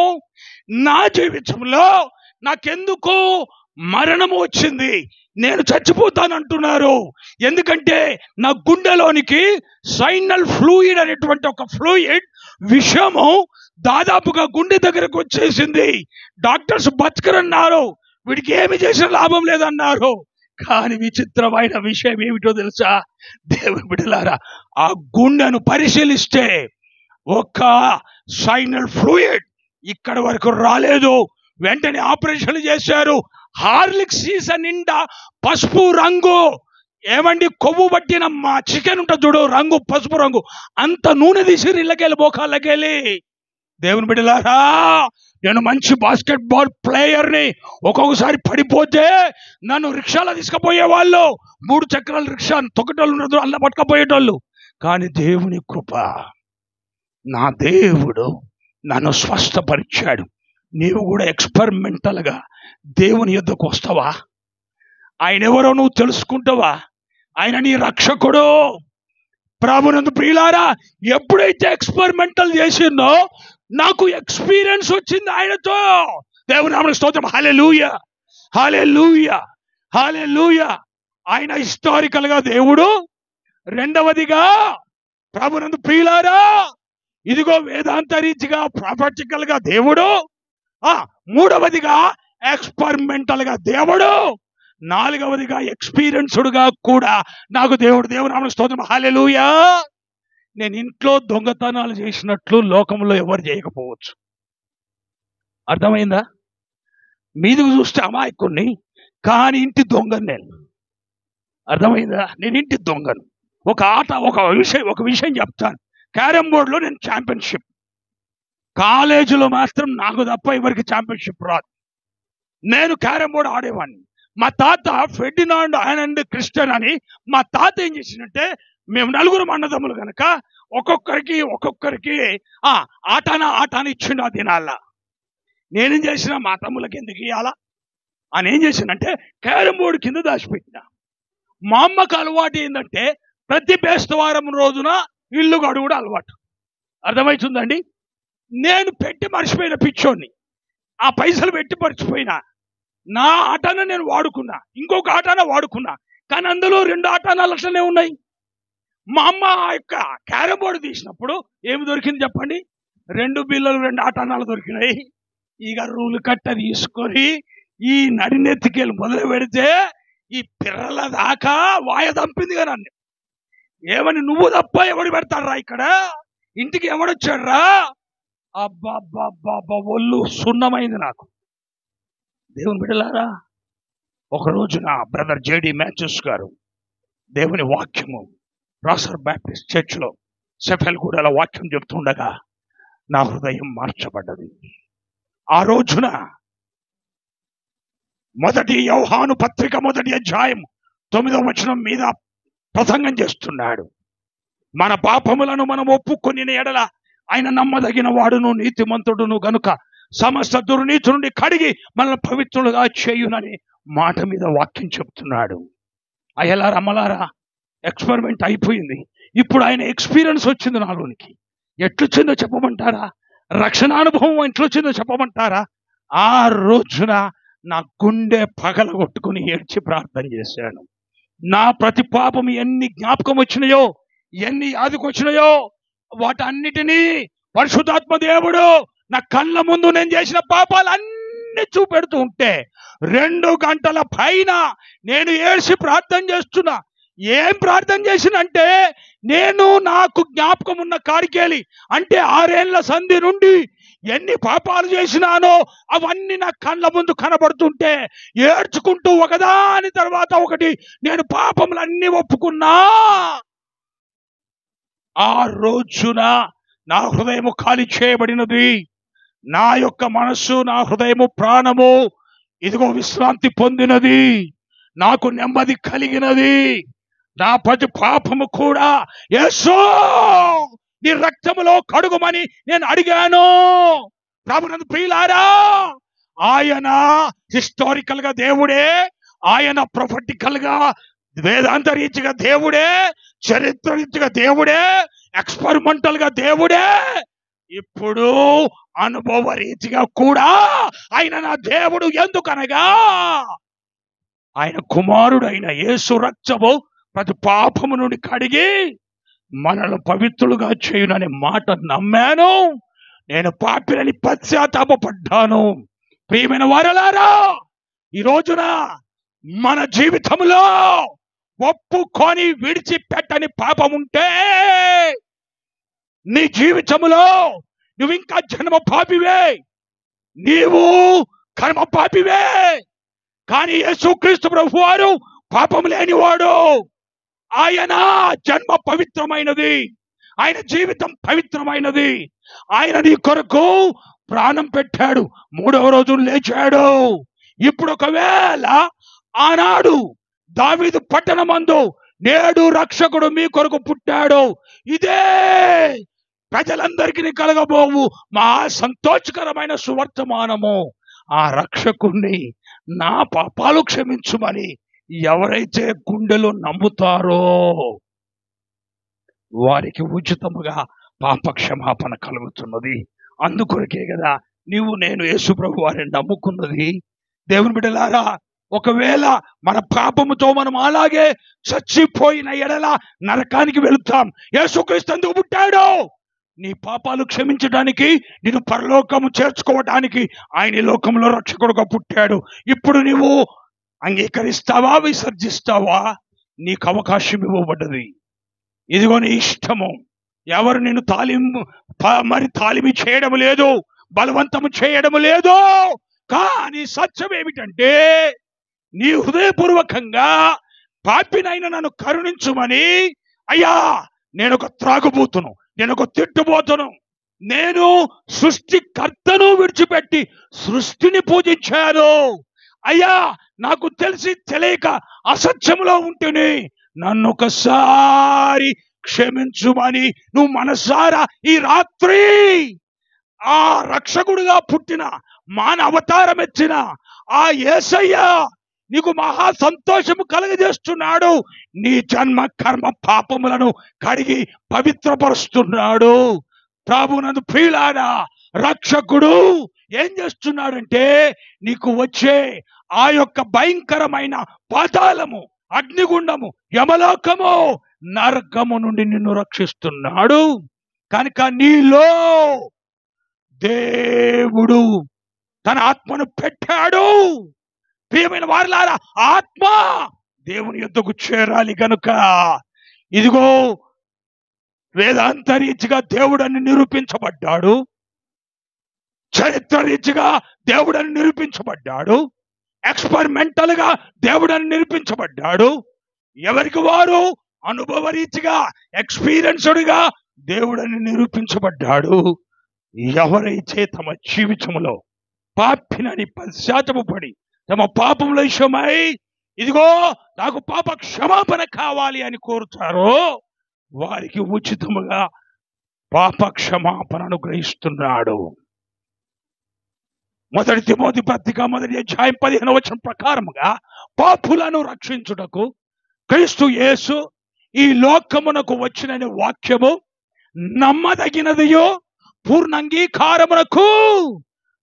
నా జీవితంలో నాకెందుకు మరణము వచ్చింది, నేను చచ్చిపోతానంటున్నారు. ఎందుకంటే నా గుండెలోనికి సైనల్ ఫ్లూయిడ్ అనేటువంటి ఒక ఫ్లూయిడ్ విషము దాదాపుగా గుండె దగ్గరకు వచ్చేసింది. డాక్టర్స్ బతకరన్నారు, వీడికి ఏమి చేసిన లాభం లేదన్నారు. కానీ విచిత్రమైన విషయం ఏమిటో తెలుసా? దేవుని బిడ్డలారా, ఆ గుండెను పరిశీలిస్తే ఒక సైనల్ ఫ్లూయిడ్ ఇక్కడ వరకు రాలేదు. వెంటనే ఆపరేషన్ చేశారు. హార్లిక్స్ సీసా నిండా పసుపు రంగు, ఏమండి, కొవ్వు పట్టిన మా చికెన్ ఉంటుంది చూడు, రంగు పసుపు రంగు, అంత నూనె తీసి ఇళ్ళకెళ్ళి మోకాళ్ళకెళ్ళి. దేవుని బిడ్డలారా, నేను మంచి బాస్కెట్ బాల్ ప్లేయర్ని. ఒక్కొక్కసారి పడిపోతే నన్ను రిక్షాలో తీసుకుపోయేవాళ్ళు. 3 చక్రాల రిక్షా తొక్కటోళ్ళు అలా పట్టుకపోయేటోళ్ళు. కానీ దేవుని కృప, నా దేవుడు నన్ను స్వస్థపరిచాడు. నీవు కూడా ఎక్స్పెరిమెంటల్గా దేవుని యొద్దకు వస్తావా? ఆయన ఎవరో నువ్వు తెలుసుకుంటావా? ఆయన నీ రక్షకుడు. ప్రభునందు ప్రియులారా, ఎప్పుడైతే ఎక్స్పెరిమెంటల్ చేసిందో నాకు ఎక్స్పీరియన్స్ వచ్చింది ఆయనతో. దేవుని నామమునకు స్తోత్రం. హల్లెలూయా, హల్లెలూయా, హల్లెలూయా. ఆయన హిస్టారికల్ గా దేవుడు. రెండవదిగా ప్రభునందు ప్రియులారా, ఇదిగో వేదాంత రీతిగా ప్రాపంచికల్ గా దేవుడు. మూడవదిగా ఎక్స్పెరిమెంటల్ గా దేవుడు. నాలుగవదిగా ఎక్స్పీరియన్స్డ్ గా కూడా నాకు దేవుడు. దేవుని నామమునకు స్తోత్రం. హల్లెలూయా. నేను ఇంట్లో దొంగతనాలు చేసినట్లు లోకంలో ఎవరు చేయకపోవచ్చు. అర్థమైందా? మీదికి చూస్తే అమాయకుణ్ణి, కానీ ఇంటి దొంగను నేను. అర్థమైందా? నేను ఇంటి దొంగను. ఒక విషయం చెప్తాను. క్యారమ్ బోర్డులో నేను ఛాంపియన్షిప్. కాలేజీలో మాత్రం నాకు తప్ప ఎవరికి ఛాంపియన్షిప్ రాదు. నేను క్యారమ్ బోర్డు ఆడేవాడిని. మా తాత ఫెర్డినాండ్ అండ్ క్రిస్టియన్ అని, మా తాత ఏం చేసిందంటే, మేము నలుగురు అన్నదమ్ములు కనుక ఒక్కొక్కరికి ఆటాన ఇచ్చిండు. ఆ దినాల్లో నేనేం చేసిన, మా తమ్ములకి ఎందుకు ఇవ్వాలా అని ఏం చేసిందంటే క్యారమ్ బోర్డు కింద దాచిపెట్టిన. మా అమ్మకు అలవాటు ఏంటంటే ప్రతి బేస్తవారం రోజున ఇల్లు గడుగుడు అలవాటు. అర్థమవుతుందండి? నేను పెట్టి మర్చిపోయిన పిచ్చోడిని. ఆ పైసలు పెట్టి మర్చిపోయినా. నా ఆటాన నేను వాడుకున్నా, ఇంకొక ఆటాన వాడుకున్నా, కానీ అందులో 2 ఆటానాలు అట్లనే ఉన్నాయి. మా అమ్మ ఆ యొక్క క్యారమ్ బోర్డు తీసినప్పుడు ఏమి దొరికింది చెప్పండి? 2 బిల్లలు 2 ఆటానాలు దొరికినాయి. ఇక రూలు కట్ట తీసుకొని ఈ నడినెత్తికెళ్ళి మొదలు పెడితే ఈ పిర్రల దాకా వాయ దంపింది కదా నన్ను. ఏమని, నువ్వు తప్ప ఎవడు పెడతాడ్రా ఇక్కడ, ఇంటికి ఎవడొచ్చాడ్రా? అబ్బా ఒళ్ళు సున్నమైంది నాకు. దేవుని బిడ్డలారా, ఒక రోజున బ్రదర్ జేడి మ్యాథ్యూస్ గారు దేవుని వాక్యము రాసర్ బ్యాప్టిస్ట్ చర్చ్లో సెఫెల్గూడలో వాక్యం చెప్తుండగా నా హృదయం మార్చబడ్డది. ఆ రోజున 1 యోహాను పత్రిక 1వ అధ్యాయం 9వ వచనం మీద ప్రసంగం చేస్తున్నాడు. మన పాపములను మనం ఒప్పుకొని ఎడల ఆయన నమ్మదగిన వాడును నీతిమంతుడును గనుక సమస్త దుర్నీతి నుండి కడిగి మనల్ని పవిత్రులుగా చేయునని మాట మీద వాక్యం చెప్తున్నాడు. అయ్యలారా అమ్మలారా, ఎక్స్పెరిమెంట్ అయిపోయింది. ఇప్పుడు ఆయన ఎక్స్పీరియన్స్ వచ్చింది నాలోనికి. ఎట్లొచ్చిందో చెప్పమంటారా? రక్షణ అనుభవం ఎట్లొచ్చిందో చెప్పమంటారా? ఆ రోజున నా గుండె పగలగొట్టుకుని ఏడ్చి ప్రార్థన చేశాను. నా ప్రతి పాపం ఎన్ని జ్ఞాపకం వచ్చినాయో, ఎన్ని యాదికి వచ్చినాయో, వాటన్నిటినీ పరిశుద్ధాత్మ దేవుడు నా కళ్ళ ముందు నేను చేసిన పాపాలన్నీ చూపెడుతూ ఉంటే 2 గంటల పైన నేను ఏడ్చి ప్రార్థన చేస్తున్నా. ఏం ప్రార్థన చేసినంటే, నేను నాకు జ్ఞాపకం ఉన్న కాడికేలి అంటే 6 ఏళ్ల సంధి నుండి ఎన్ని పాపాలు చేసినానో అవన్నీ నా కళ్ళ ముందు కనబడుతుంటే ఏడ్చుకుంటూ ఒకదాని తర్వాత ఒకటి నేను పాపములన్నీ ఒప్పుకున్నా. ఆ రోజున నా హృదయము ఖాళీ చేయబడినది. నా యొక్క మనస్సు, నా హృదయము, ప్రాణము ఇదిగో విశ్రాంతి పొందినది. నాకు నెమ్మది కలిగినది. నా ప్రతి పాపము కూడా యేసు నీ రక్తములో కడుగుమని నేను అడిగాను. ప్రభునందు ప్రియులారా, ఆయన హిస్టారికల్ గా దేవుడే, ఆయన ప్రొఫెటికల్ గా వేదాంత రీతిగా దేవుడే, చరిత్ర రీతిగా దేవుడే, ఎక్స్పెరిమెంటల్ గా దేవుడే, ఇప్పుడు అనుభవ రీతిగా కూడా ఆయన నా దేవుడు. ఎందుకనగా ఆయన కుమారుడు అయిన యేసు రక్తము ప్రతి పాపము నుండి కడిగి మనల్ని పవిత్రులుగా చేయుననే మాట నమ్మాను. నేను పాపినని పశ్చాత్తాపపడ్డాను. ప్రియమైన వారలారా, ఈ రోజున మన జీవితంలో ఒప్పుకొని విడిచిపెట్టని పాపం ఉంటే నీ జీవితంలో నువ్వు ఇంకా జన్మ పాపివే, నీవు కర్మ పాపివే. కానీ యేసుక్రీస్తు ప్రభువారు పాపం లేనివాడు. ఆయన జన్మ పవిత్రమైనది, ఆయన జీవితం పవిత్రమైనది. ఆయన నీ కొరకు ప్రాణం పెట్టాడు, 3వ రోజు లేచాడు. ఇప్పుడు ఒకవేళ ఆనాడు దావీదు పట్టణమందు నేడు రక్షకుడు మీ కొరకు పుట్టాడు. ఇదే ప్రజలందరికీ కలగబోవు మా సంతోషకరమైన సువర్తమానము. ఆ రక్షకుణ్ణి నా పాపాలు క్షమించుమని ఎవరైతే గుండెలో నమ్ముతారో వారికి ఉచితముగా పాప క్షమాపణ కలుగుతున్నది. అందుకొరకే కదా నీవు నేను యేసు ప్రభు వారిని నమ్ముకున్నది. దేవుని బిడ్డలారా, ఒకవేళ మన పాపముతో మనం అలాగే చచ్చిపోయిన ఎడల నరకానికి వెళుతాం. యేసుక్రీస్తు ఎందుకు పుట్టాడు? నీ పాపాలు క్షమించడానికి, నిన్ను పరలోకము చేర్చుకోవడానికి ఆయన ఈ లోకంలో రక్షకుడుగా పుట్టాడు. ఇప్పుడు నీవు అంగీకరిస్తావా, విసర్జిస్తావా? నీకు అవకాశం ఇవ్వబడ్డది. ఇదిగో నీ ఇష్టము. ఎవరు నిన్ను తాలిమి చేయడం లేదు, బలవంతము చేయడం లేదు. కానీ సత్యం ఏమిటంటే నీ హృదయపూర్వకంగా పాపినైన నన్ను కరుణించుమని, అయ్యా నేను ఒక త్రాగుబోతును, నేను ఒక తిట్టుబోతును, నేను సృష్టికర్తను విడిచిపెట్టి సృష్టిని పూజించాను, అయ్యా నాకు తెలిసి తెలియక అసత్యములో ఉంటేనే నన్ను ఒకసారి క్షమించుమని నువ్వు మనసారా ఈ రాత్రి ఆ రక్షకుడుగా పుట్టిన మాన అవతారం ఎత్తిన ఆ యేసయ్య నీకు మహా సంతోషము కలుగజేస్తున్నాడు. నీ జన్మ కర్మ పాపములను కడిగి పవిత్రపరుస్తున్నాడు. ప్రభునందు ప్రియులారా, రక్షకుడు ఏం చేస్తున్నాడంటే నీకు వచ్చే ఆ యొక్క భయంకరమైన పాతాళము, అగ్నిగుండము, యమలోకము, నరకము నుండి నిన్ను రక్షిస్తున్నాడు. కనుక నీలో దేవుడు తన ఆత్మను పెట్టాడు. ప్రియమైన వారలారా, ఆత్మ దేవుని యొద్దకు చేరాలి గనుక ఇదిగో వేదాంత రీతిగా దేవుడని నిరూపించబడ్డాడు, చరిత్ర రీతిగా దేవుడని నిరూపించబడ్డాడు, ఎక్స్పెరిమెంటల్ గా దేవుడని నిరూపించబడ్డాడు. ఎవరికి వారు అనుభవ రీతిగా ఎక్స్పీరియన్స్డ్ గా దేవుడని నిరూపించబడ్డాడు. ఎవరైతే తమ జీవితంలో పాపినని పశ్చాత్తపడి తమ పాపముల విషయమై ఇదిగో నాకు పాప క్షమాపణ కావాలి అని కోరుతారో వారికి ఉచితముగా పాప క్షమాపణ అనుగ్రహిస్తున్నాడు. 1 తిమోతి పత్రిక 1వ అధ్యాయం 15వ వచనం ప్రకారముగా పాపులను రక్షించుటకు క్రీస్తు యేసు ఈ లోకమునకు వచ్చిన వాక్యము నమ్మదగినదియో పూర్ణంగీకారమునకు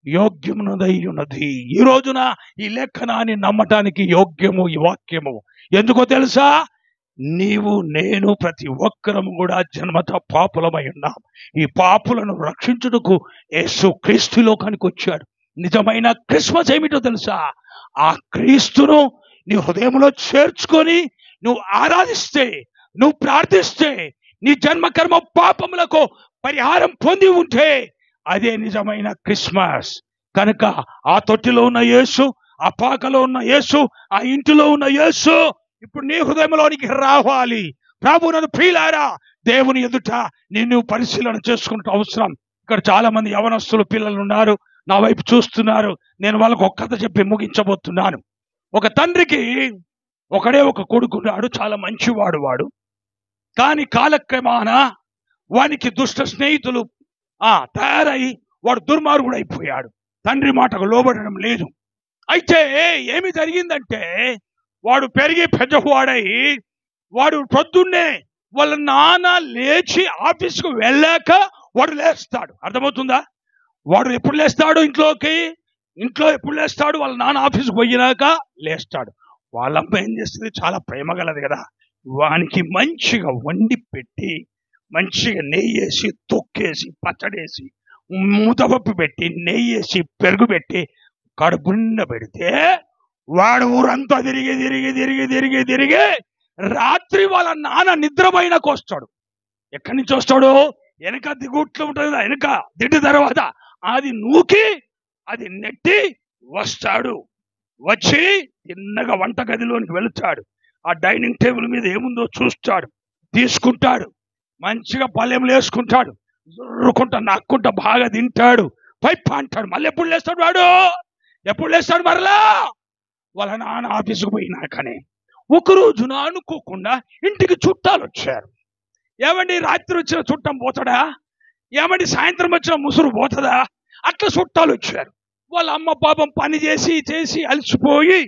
యోగ్యమునదై ఉన్నది. ఈ రోజున ఈ లేఖనాన్ని నమ్మటానికి యోగ్యము ఈ వాక్యము. ఎందుకో తెలుసా? నీవు నేను ప్రతి ఒక్కరము కూడా జన్మత పాపులమై ఉన్నాం. ఈ పాపులను రక్షించుటకు యేసు క్రీస్తు లోకానికి వచ్చాడు. నిజమైన క్రిస్మస్ ఏమిటో తెలుసా? ఆ క్రీస్తును నీ హృదయంలో చేర్చుకొని నువ్వు ఆరాధిస్తే, నువ్వు ప్రార్థిస్తే, నీ జన్మకర్మ పాపములకు పరిహారం పొంది ఉంటే అదే నిజమైన క్రిస్మస్. కనుక ఆ తొట్టిలో ఉన్న యేసు, ఆ పాకలో ఉన్న యేసు, ఆ ఇంటిలో ఉన్న యేసు ఇప్పుడు నీ హృదయంలోనికి రావాలి. ప్రభువునందు ప్రియులారా, దేవుని ఎదుట నిన్ను పరిశీలన చేసుకుంటూ అవసరం. ఇక్కడ చాలా మంది యవనస్తులు పిల్లలు ఉన్నారు, నా వైపు చూస్తున్నారు. నేను వాళ్ళకు ఒక కథ చెప్పి ముగించబోతున్నాను. ఒక తండ్రికి ఒకడే ఒక కొడుకున్నాడు, చాలా మంచివాడు వాడు. కానీ కాలక్రమాన వానికి దుష్ట స్నేహితులు తయారై వాడు దుర్మార్గుడు అయిపోయాడు. తండ్రి మాటకు లోబడడం లేదు. అయితే ఏమి జరిగిందంటే వాడు పెరిగి పెద్దవాడై వాడు పొద్దున్నే వాళ్ళ నాన్న లేచి ఆఫీస్కు వెళ్ళాక వాడు లేస్తాడు. అర్థమవుతుందా? వాడు ఎప్పుడు లేస్తాడు? ఇంట్లో ఎప్పుడు లేస్తాడు? వాళ్ళ నాన్న ఆఫీస్కి పోయినాక లేస్తాడు. వాళ్ళమ్మ ఏం చేస్తుంది? చాలా ప్రేమ గలది కదా, వానికి మంచిగా వండి పెట్టి, మంచిగా నెయ్యేసి, తొక్కేసి, పచ్చడేసి, ముద్దపప్పు పెట్టి, నెయ్యేసి, పెరుగు పెట్టి కడుపుండ పెడితే వాడు ఊరంతా తిరిగి తిరిగి తిరిగి తిరిగి తిరిగి రాత్రి వాళ్ళ నాన్న నిద్రపోయినాక వస్తాడు. ఎక్కడి నుంచి వస్తాడు? వెనక దిగుట్లు ఉంటుంది, వెనక దిడ్డు తర్వాత అది నూకి అది నెట్టి వస్తాడు. వచ్చి తిన్నగా వంటగదిలోనికి వెళుతాడు. ఆ డైనింగ్ టేబుల్ మీద ఏముందో చూస్తాడు, తీసుకుంటాడు, మంచిగా పల్లెములు వేసుకుంటాడు, జుర్రుకుంటా నక్కుంటా బాగా తింటాడు, పైప్ అంటాడు. మళ్ళీ ఎప్పుడు లేస్తాడు? వాడు ఎప్పుడు లేస్తాడు? మరలా వాళ్ళ నాన్న ఆఫీసుకు పోయినాకనే. ఒక రోజున అనుకోకుండా ఇంటికి చుట్టాలు వచ్చారు. ఏమండి రాత్రి వచ్చిన చుట్టం పోతాడా? ఏమండి సాయంత్రం వచ్చిన ముసురు పోతుందా? అట్లా చుట్టాలు వచ్చారు. వాళ్ళ అమ్మ పాపం పని చేసి చేసి అలసిపోయి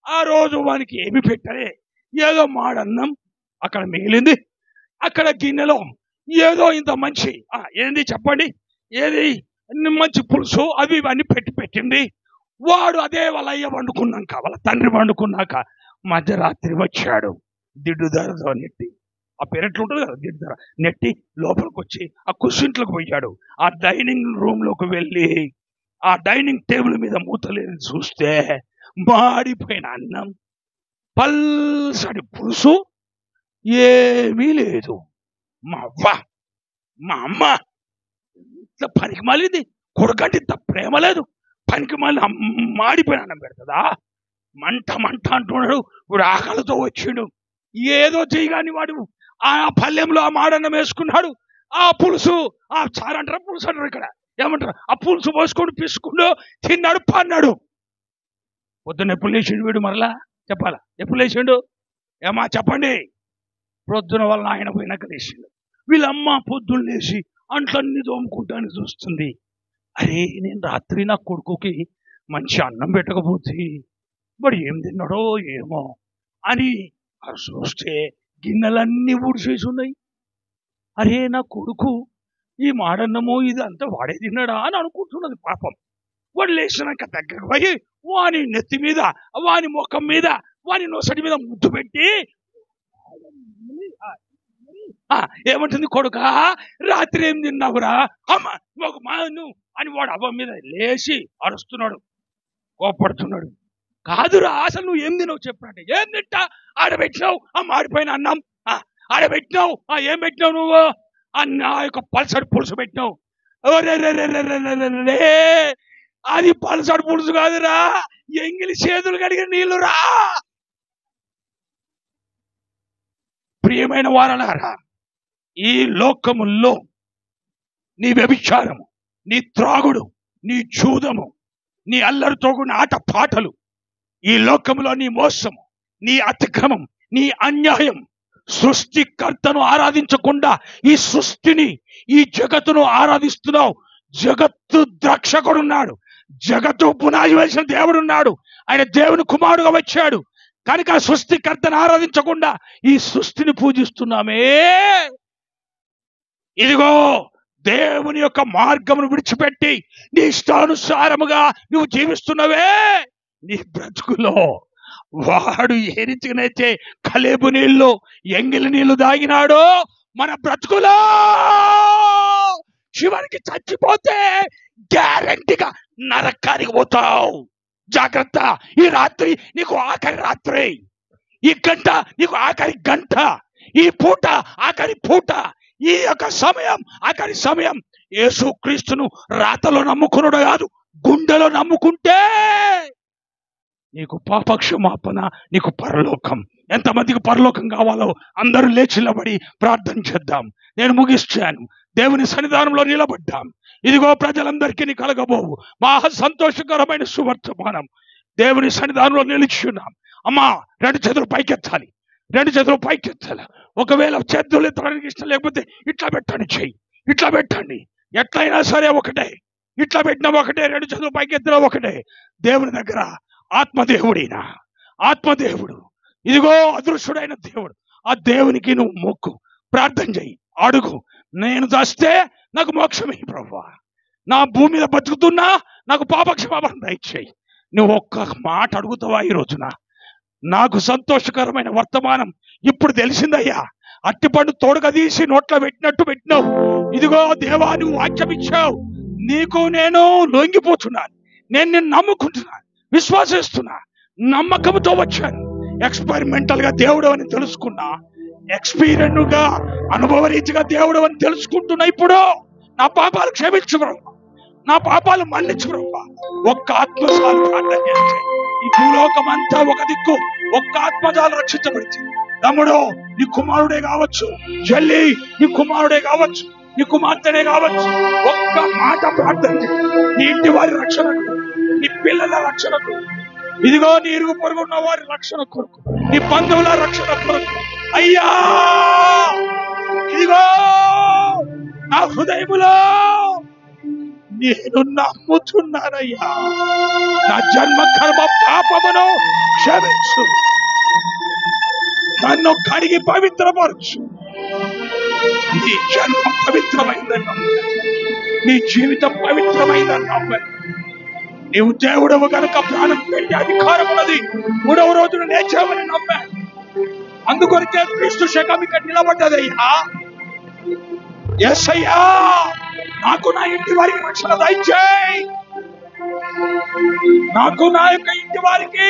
ఆ రోజు వానికి ఏమి పెట్టలే, ఏదో మాడన్నం అక్కడ మిగిలింది. అక్కడ గిన్నెలో ఏదో ఇంత మంచి ఏంది చెప్పండి, ఏది మంచి పులుసు అవి ఇవన్నీ పెట్టింది. వాడు అదే వాళ్ళ అయ్య వండుకున్నాక, వాళ్ళ తండ్రి వండుకున్నాక మధ్యరాత్రి వచ్చాడు. దిడ్డు ధరతో నెట్టి, ఆ పెరట్లు ఉంటుంది కదా, దిడ్డు ధర నెట్టి లోపలికి వచ్చి ఆ కుర్చీంట్లోకి పోయాడు. ఆ డైనింగ్ రూమ్ లోకి వెళ్ళి ఆ డైనింగ్ టేబుల్ మీద మూతలేని చూస్తే మాడిపోయిన అన్నం, పల్సడి పులుసు, ఏమీ లేదు. మా అమ్మ ఇట్లా పనికి మాలింది, కొడుకంటే ఇంత ప్రేమ లేదు, పనికి మళ్ళీ మాడిపోయిన అన్నం పెడతదా? మంట మంట అంటున్నాడు. ఇప్పుడు ఆకలితో వచ్చిండు, ఏదో చేయగాని వాడు ఆ పల్లెంలో ఆ మాడన్నం వేసుకున్నాడు. ఆ పులుసు, ఆ చారు అంటారా పులుసు అంటారు, ఇక్కడ ఏమంటారు, ఆ పులుసు పోసుకొని పిసుకుండు, తిన్నాడు, పన్నాడు. పొద్దున్న ఎప్పుడు లేచిండు వీడు? మరలా చెప్పాలా ఎప్పుడు లేచిండు? ఏమా చెప్పండి. పొద్దున వాళ్ళ ఆయన పోయినాక లేచిండు. వీళ్ళమ్మ పొద్దున్న లేచి అంట్లన్నీ తోముకుంటాను చూస్తుంది. అరే నేను రాత్రి నా కొడుకుకి మంచి అన్నం పెట్టకపోతే వాడు ఏం తిన్నాడో ఏమో అని చూస్తే గిన్నెలన్నీ ఊడిసేసి ఉన్నాయి. అరే నా కొడుకు ఈ మాడన్నమో ఇది అంతా వాడే తిన్నాడా అని అనుకుంటున్నది పాపం. వాడు లేచినాక దగ్గరకు పోయి వాని నెత్తి మీద, వాని ముఖం మీద, వాని నొసటి మీద ముద్దు పెట్టి ఏమంటుంది, కొడుక రాత్రి ఏం తిన్నావురా అమ్మ ఒక మాను అని వాడు అవ్వ మీద లేచి అరుస్తున్నాడు, కోపడుతున్నాడు. కాదురా అసలు నువ్వు ఏం తిన్నావు చెప్పండి. ఏం తింటా? ఆడబెట్టినావు ఆ మాడిపోయిన అన్నం, ఆడబెట్టినావు ఏం పెట్టినావు నువ్వు? అన్న యొక్క పల్సడి పులుసు పెట్టినావు. అది పల్సడి పులుసు కాదురా, ఎంగిలి చేతులు కడిగిన నీళ్లురా. ప్రియమైన వారలారా, ఈ లోకముల్లో నీ వ్యభిచారము, నీ త్రాగుడు, నీ జూదము, నీ అల్లరితో కూడిన ఆట పాటలు, ఈ లోకములో నీ మోసము, నీ అతిక్రమం, నీ అన్యాయం, సృష్టికర్తను ఆరాధించకుండా ఈ సృష్టిని, ఈ జగత్తును ఆరాధిస్తున్నావు. జగత్తు ద్రాక్షకుడున్నాడు, జగత్తు పునాది వేసిన దేవుడున్నాడు, ఆయన దేవుని కుమారుడుగా వచ్చాడు. కనుక సృష్టికర్తను ఆరాధించకుండా ఈ సృష్టిని పూజిస్తున్నామే. ఇదిగో దేవుని యొక్క మార్గమును విడిచిపెట్టి నీ ఇష్టానుసారముగా నువ్వు జీవిస్తున్నవే. నీ బ్రతుకులో వాడు ఏ రీతిగానైతే కలేబు నీళ్లు, ఎంగిలి నీళ్లు దాగినాడో మన బ్రతుకులో చివరికి చచ్చిపోతే గ్యారంటీగా నరకానికి పోతావు. జాగ్రత్త. ఈ రాత్రి నీకు ఆఖరి రాత్రి, ఈ గంట నీకు ఆఖరి గంట, ఈ పూట ఆఖరి పూట, ఈ యొక్క సమయం ఆఖరి సమయం. యేసుక్రీస్తును రాతలో నమ్ముకున్నాడు కాదు, గుండెలో నమ్ముకుంటే నీకు పాపక్షమాపణ, నీకు పరలోకం. ఎంతమందికి పరలోకం కావాలో అందరూ లేచి నిలబడి ప్రార్థన చేద్దాం. నేను ముగిస్తాను. దేవుని సన్నిధానంలో నిలబడ్డాం. ఇదిగో ప్రజలందరికీ నీ కలగబోవు మహా సంతోషకరమైన సువర్తమానం. దేవుని సన్నిధానంలో నిలిచున్నాం. అమ్మా, రెండు చేతులు పైకెత్తాలి, రెండు చేతులు పైకెత్తాలి. ఒకవేళ చేతులు ఎత్తడానికి ఇష్టం లేకపోతే ఇట్లా పెట్టండి, చెయ్యి ఇట్లా పెట్టండి. ఎట్లయినా సరే ఒకటే, ఇట్లా పెట్టినా ఒకటే, రెండు చేతులు పైకెత్తినా ఒకటే. దేవుని దగ్గర ఆత్మదేవుడైన ఆత్మదేవుడు, ఇదిగో అదృశ్యుడైన దేవుడు, ఆ దేవునికి నువ్వు మొక్కు, ప్రార్థన చెయ్యి, అడుగు. నేను చేస్తే నాకు మోక్షమే ప్రభువా, నా భూమి మీద బతుకుతున్నా నాకు పాపక్షమాపణ దయచేయి. నువ్వు ఒక్క మాట అడుగుతావా ఈ రోజున? నాకు సంతోషకరమైన వర్తమానం ఇప్పుడు తెలిసిందయ్యా. అట్టిపండు తోడుగా తీసి నోట్లో పెట్టినట్టు పెట్టినావు. ఇదిగో దేవా, నువ్వు వాక్యం ఇచ్చావు. నీకు నేను లొంగిపోతున్నాను. నేను నిన్ను నమ్ముకుంటున్నాను, విశ్వాసిస్తున్నా, నమ్మకంతో వచ్చాను. ఎక్స్పెరిమెంటల్ గా దేవుడు అని తెలుసుకున్నా, ఎక్స్పీరియన్స్ గా అనుభవ రీతిగా దేవుడు అని తెలుసుకుంటున్నా. ఇప్పుడు నా పాపాలు క్షమించు బ్రహ్మ, నా పాపాలు మన్నించు బ్రహ్మ. ఒక్క ఆత్మజాలు ప్రార్థన చేస్తే ఈ భూలోకం అంతా ఒక దిక్కు, ఒక్క ఆత్మజాలు రక్షించబడింది. తమ్ముడు, నీ కుమారుడే కావచ్చు, చెల్లి నీ కుమారుడే కావచ్చు, నీ కుమార్తెనే కావచ్చు. ఒక్క మాట ప్రార్థన చేయి. నీ ఇంటి వారి రక్షణకు, నీ పిల్లల రక్షణకు, ఇదిగో నీ ఇరుగు పొరుగున్న వారి రక్షణ కొరకు నీ బంధువుల రక్షణ కొరకు అయ్యా ఇదిగో నా హృదయములో నేను నమ్ముతున్నానయ్యా, నా జన్మ కర్మ పాపమును క్షమించు, నన్ను కడిగి పవిత్రపరచు. నీ జన్మ పవిత్రమైందన్నా, నీ జీవితం పవిత్రమైందన్నా, నీవు దేవుడవు గనుక ప్రాణం పెట్టే అధికారం ఉన్నది, 3వ రోజున లేచావని నమ్మా. అందుకొరికే క్రీస్తు శకం ఇక్కడ నిలబడ్డదయ్యా. యేసయ్యా, నాకు నా ఇంటి వారికి రక్షణ దయచేయి, నాకు నా యొక్క ఇంటి వారికి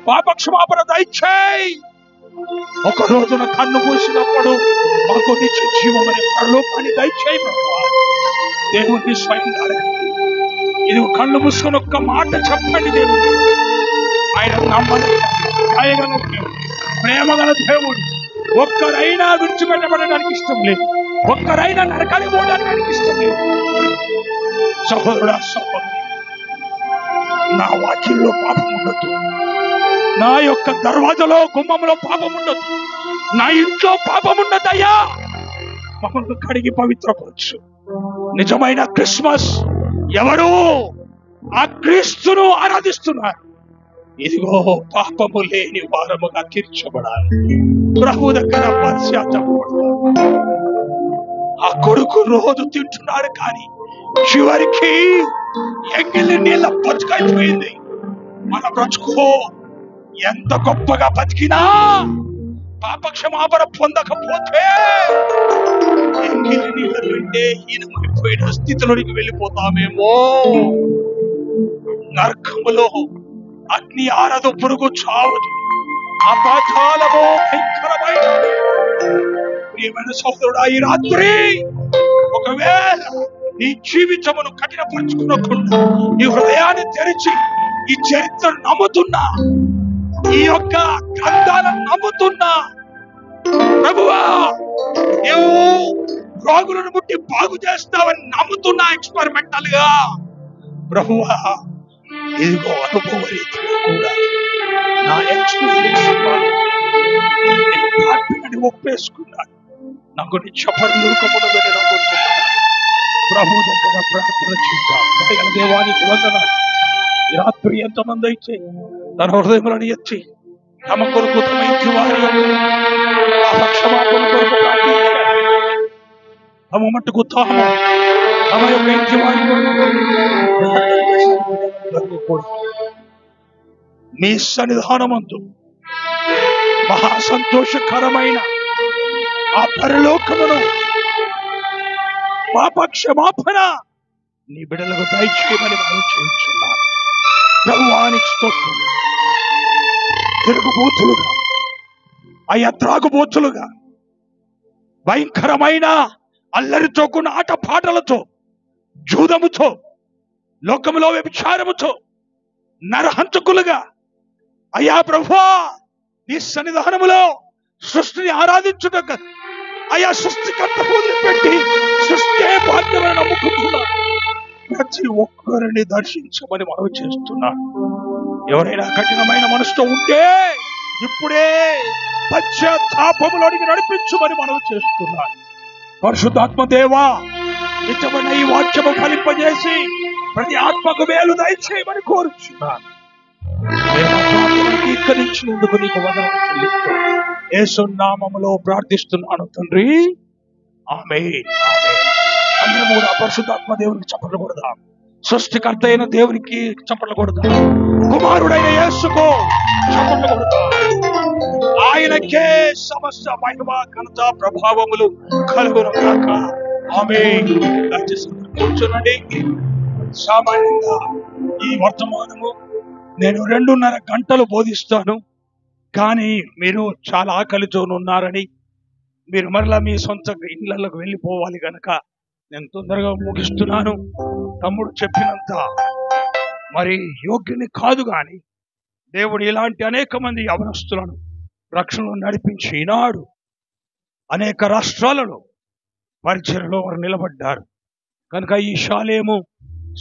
పాప క్షమాపణ దయచేయి. ఒక రోజున కన్ను మూసినప్పుడు మాకు నిత్య జీవమనే పరలోకాన్ని దయచేయి ప్రభువా. దేవుడిని స్వయంగా ఇది కళ్ళు మూసుకొని ఒక్క మాట చెప్పండి. దేవుడు ఆయన నమ్మని దయగల దేవుడు, ప్రేమగల దేవుడు. ఒక్కరైనా విడిచిపెట్టబడడానికి ఇష్టం లేదు, ఒక్కరైనా నరకానికి పోవడానికి ఆయనకి ఇష్టం లేదు. సహోదరుడా, సహోదరి, నా వాక్యంలో పాపం ఉండదు, నా యొక్క దర్వాజలో గుమ్మంలో పాపం ఉండదు, నా ఇంట్లో పాపం ఉండదయ్యా. మమ్మల్ని కడిగి పవిత్రపరచు. నిజమైన క్రిస్మస్ ఎవరు ఆ క్రీస్తును ఆరాధిస్తున్నారు. ఇదిగో పాపము లేని వారముగా తీర్చబడాలి, ప్రభు దగ్గర పశ్చాత్తాపపడాలి. ఆ కొడుకు రోజు తింటున్నాడు, కానీ చివరికి ఎంగిలి నీళ్ళ బతుకైపోయింది. మన బ్రతుకు ఎంత గొప్పగా బతికినా పాప క్షమాపణ పొందకపోతే ఎంగిలి నీళ్ళ కంటే హీనమైపోయిన స్థితిలోనికి వెళ్ళిపోతామేమో. నరకములో అగ్ని ఆరదు, పురుగు చావదు, ఆ పాతాళము భయంకరమైన. ప్రియమైన సహోదరుడా, ఈ రాత్రి ఒకవేళ నీ జీవితమును కఠినపరుచుకునకుండా నీ హృదయాన్ని తెరిచి ఈ చరిత్రను నమ్ముతున్నా, ఈ యొక్క గ్రంథాలను నమ్ముతున్నా, ప్రభువా నీవు రోగులను ముట్టి బాగు చేస్తావని నమ్ముతున్నా, ఎక్స్పెరిమెంటల్ గా ప్రభువా ఇదిగో అనుభవ రీతిగా కూడా నా ఎక్స్పీరియన్స్ ఒప్పేసుకున్నాను. నాకు నిత్య పరలోకమున్నదని నమ్ముతున్నాను. ప్రభు దగ్గర ప్రార్థన చేద్దాం. దయగల దేవానికి వందనాలు. ఈ రాత్రి ఎంతమంది అయితే తన హృదయములను ఎత్తి తమ కొరకు తమ ఇంటి వారి క్షమాపణ కొరకు ప్రార్థించారు, తమ మట్టుకు తాము తమ యొక్క ఇంటి వారి కొరకు మీ సన్నిధానమందు మహా సంతోషకరమైన ఆ పరలోకమును పాప క్షమాపణ నీ బిడ్డలకు దయచేయమని మనం చేయించున్నాను. ప్రభువానికి స్తోత్రం. తిరుగుబోతులుగా, అయ్యా త్రాగుబోతులుగా, భయంకరమైన అల్లరితో కూడిన ఆట పాటలతో, జూదముతో, లోకములో వ్యభిచారముతో నరహంతకులుగా అయ్యా ప్రభువా నీ సన్నిధానములో సృష్టిని ఆరాధించుటకు అయ్యా సృష్టికర్త వదిలిపెట్టి సృష్టి భాగ్యమని నమ్ముకుంటున్నా ప్రతి ఒక్కరిని దర్శించమని మనవి చేస్తున్నా. ఎవరైనా కఠినమైన మనసుతో ఉంటే ఇప్పుడే పశ్చాత్తాపములోనికి నడిపించమని మనవి చేస్తున్నాను. పరిశుద్ధాత్మ దేవా, నిజమైన ఈ వాక్యము ఫలింపజేసి ప్రతి ఆత్మకు మేలు దయచేయమని కోరుచున్నాను. అంగీకరించినందుకు నీకు వందనాలు చెల్లిస్తూ యేసు నామములో ప్రార్థిస్తున్నాను తండ్రి, ఆమేన్. అందరం కూడా పరిశుద్ధాత్మ దేవునికి చప్పట్లు కొడదాం. సృష్టికర్త అయిన దేవునికి చప్పట్లు కొడదాం. కుమారుడైన యేసుకు చప్పట్లు కొడదాం. ఆయనకే సమస్త మహిమ ఘనత ప్రభావములు కలుగును గాక. ఆమేన్. దయచేసి కూర్చోనండి. సామాన్యంగా ఈ వర్తమానము నేను 2.5 గంటలు బోధిస్తాను, కానీ మీరు చాలా ఆకలితో ఉన్నారని, మీరు మరలా మీ సొంత ఇళ్లకు వెళ్ళిపోవాలి కనుక నేను తొందరగా ముగిస్తున్నాను. తమ్ముడు చెప్పినంత మరి యోగ్యుని కాదు, కానీ దేవుడు ఇలాంటి అనేక మంది యవనస్తులను రక్షణలో నడిపించి ఈనాడు అనేక రాష్ట్రాలలో పరిచర్యలో వారు నిలబడ్డారు కనుక ఈ షాలేము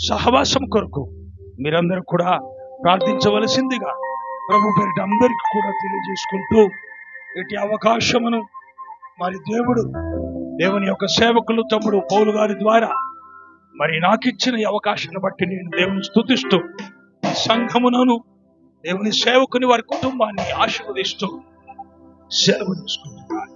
సహవాసం కొరకు మీరందరూ కూడా ప్రార్థించవలసిందిగా ప్రభు పేరిట అందరికీ కూడా తెలియజేసుకుంటూ ఇటు అవకాశమును మరి దేవుని యొక్క సేవకులు తమ్ముడు పౌలు గారి ద్వారా మరి నాకు ఇచ్చిన ఈ అవకాశాన్ని బట్టి నేను దేవుని స్తుతిస్తూ ఈ సంఘమునను దేవుని సేవకుని వారి కుటుంబాన్ని ఆశీర్వదిస్తూ సెలవు తీసుకుంటున్నాను.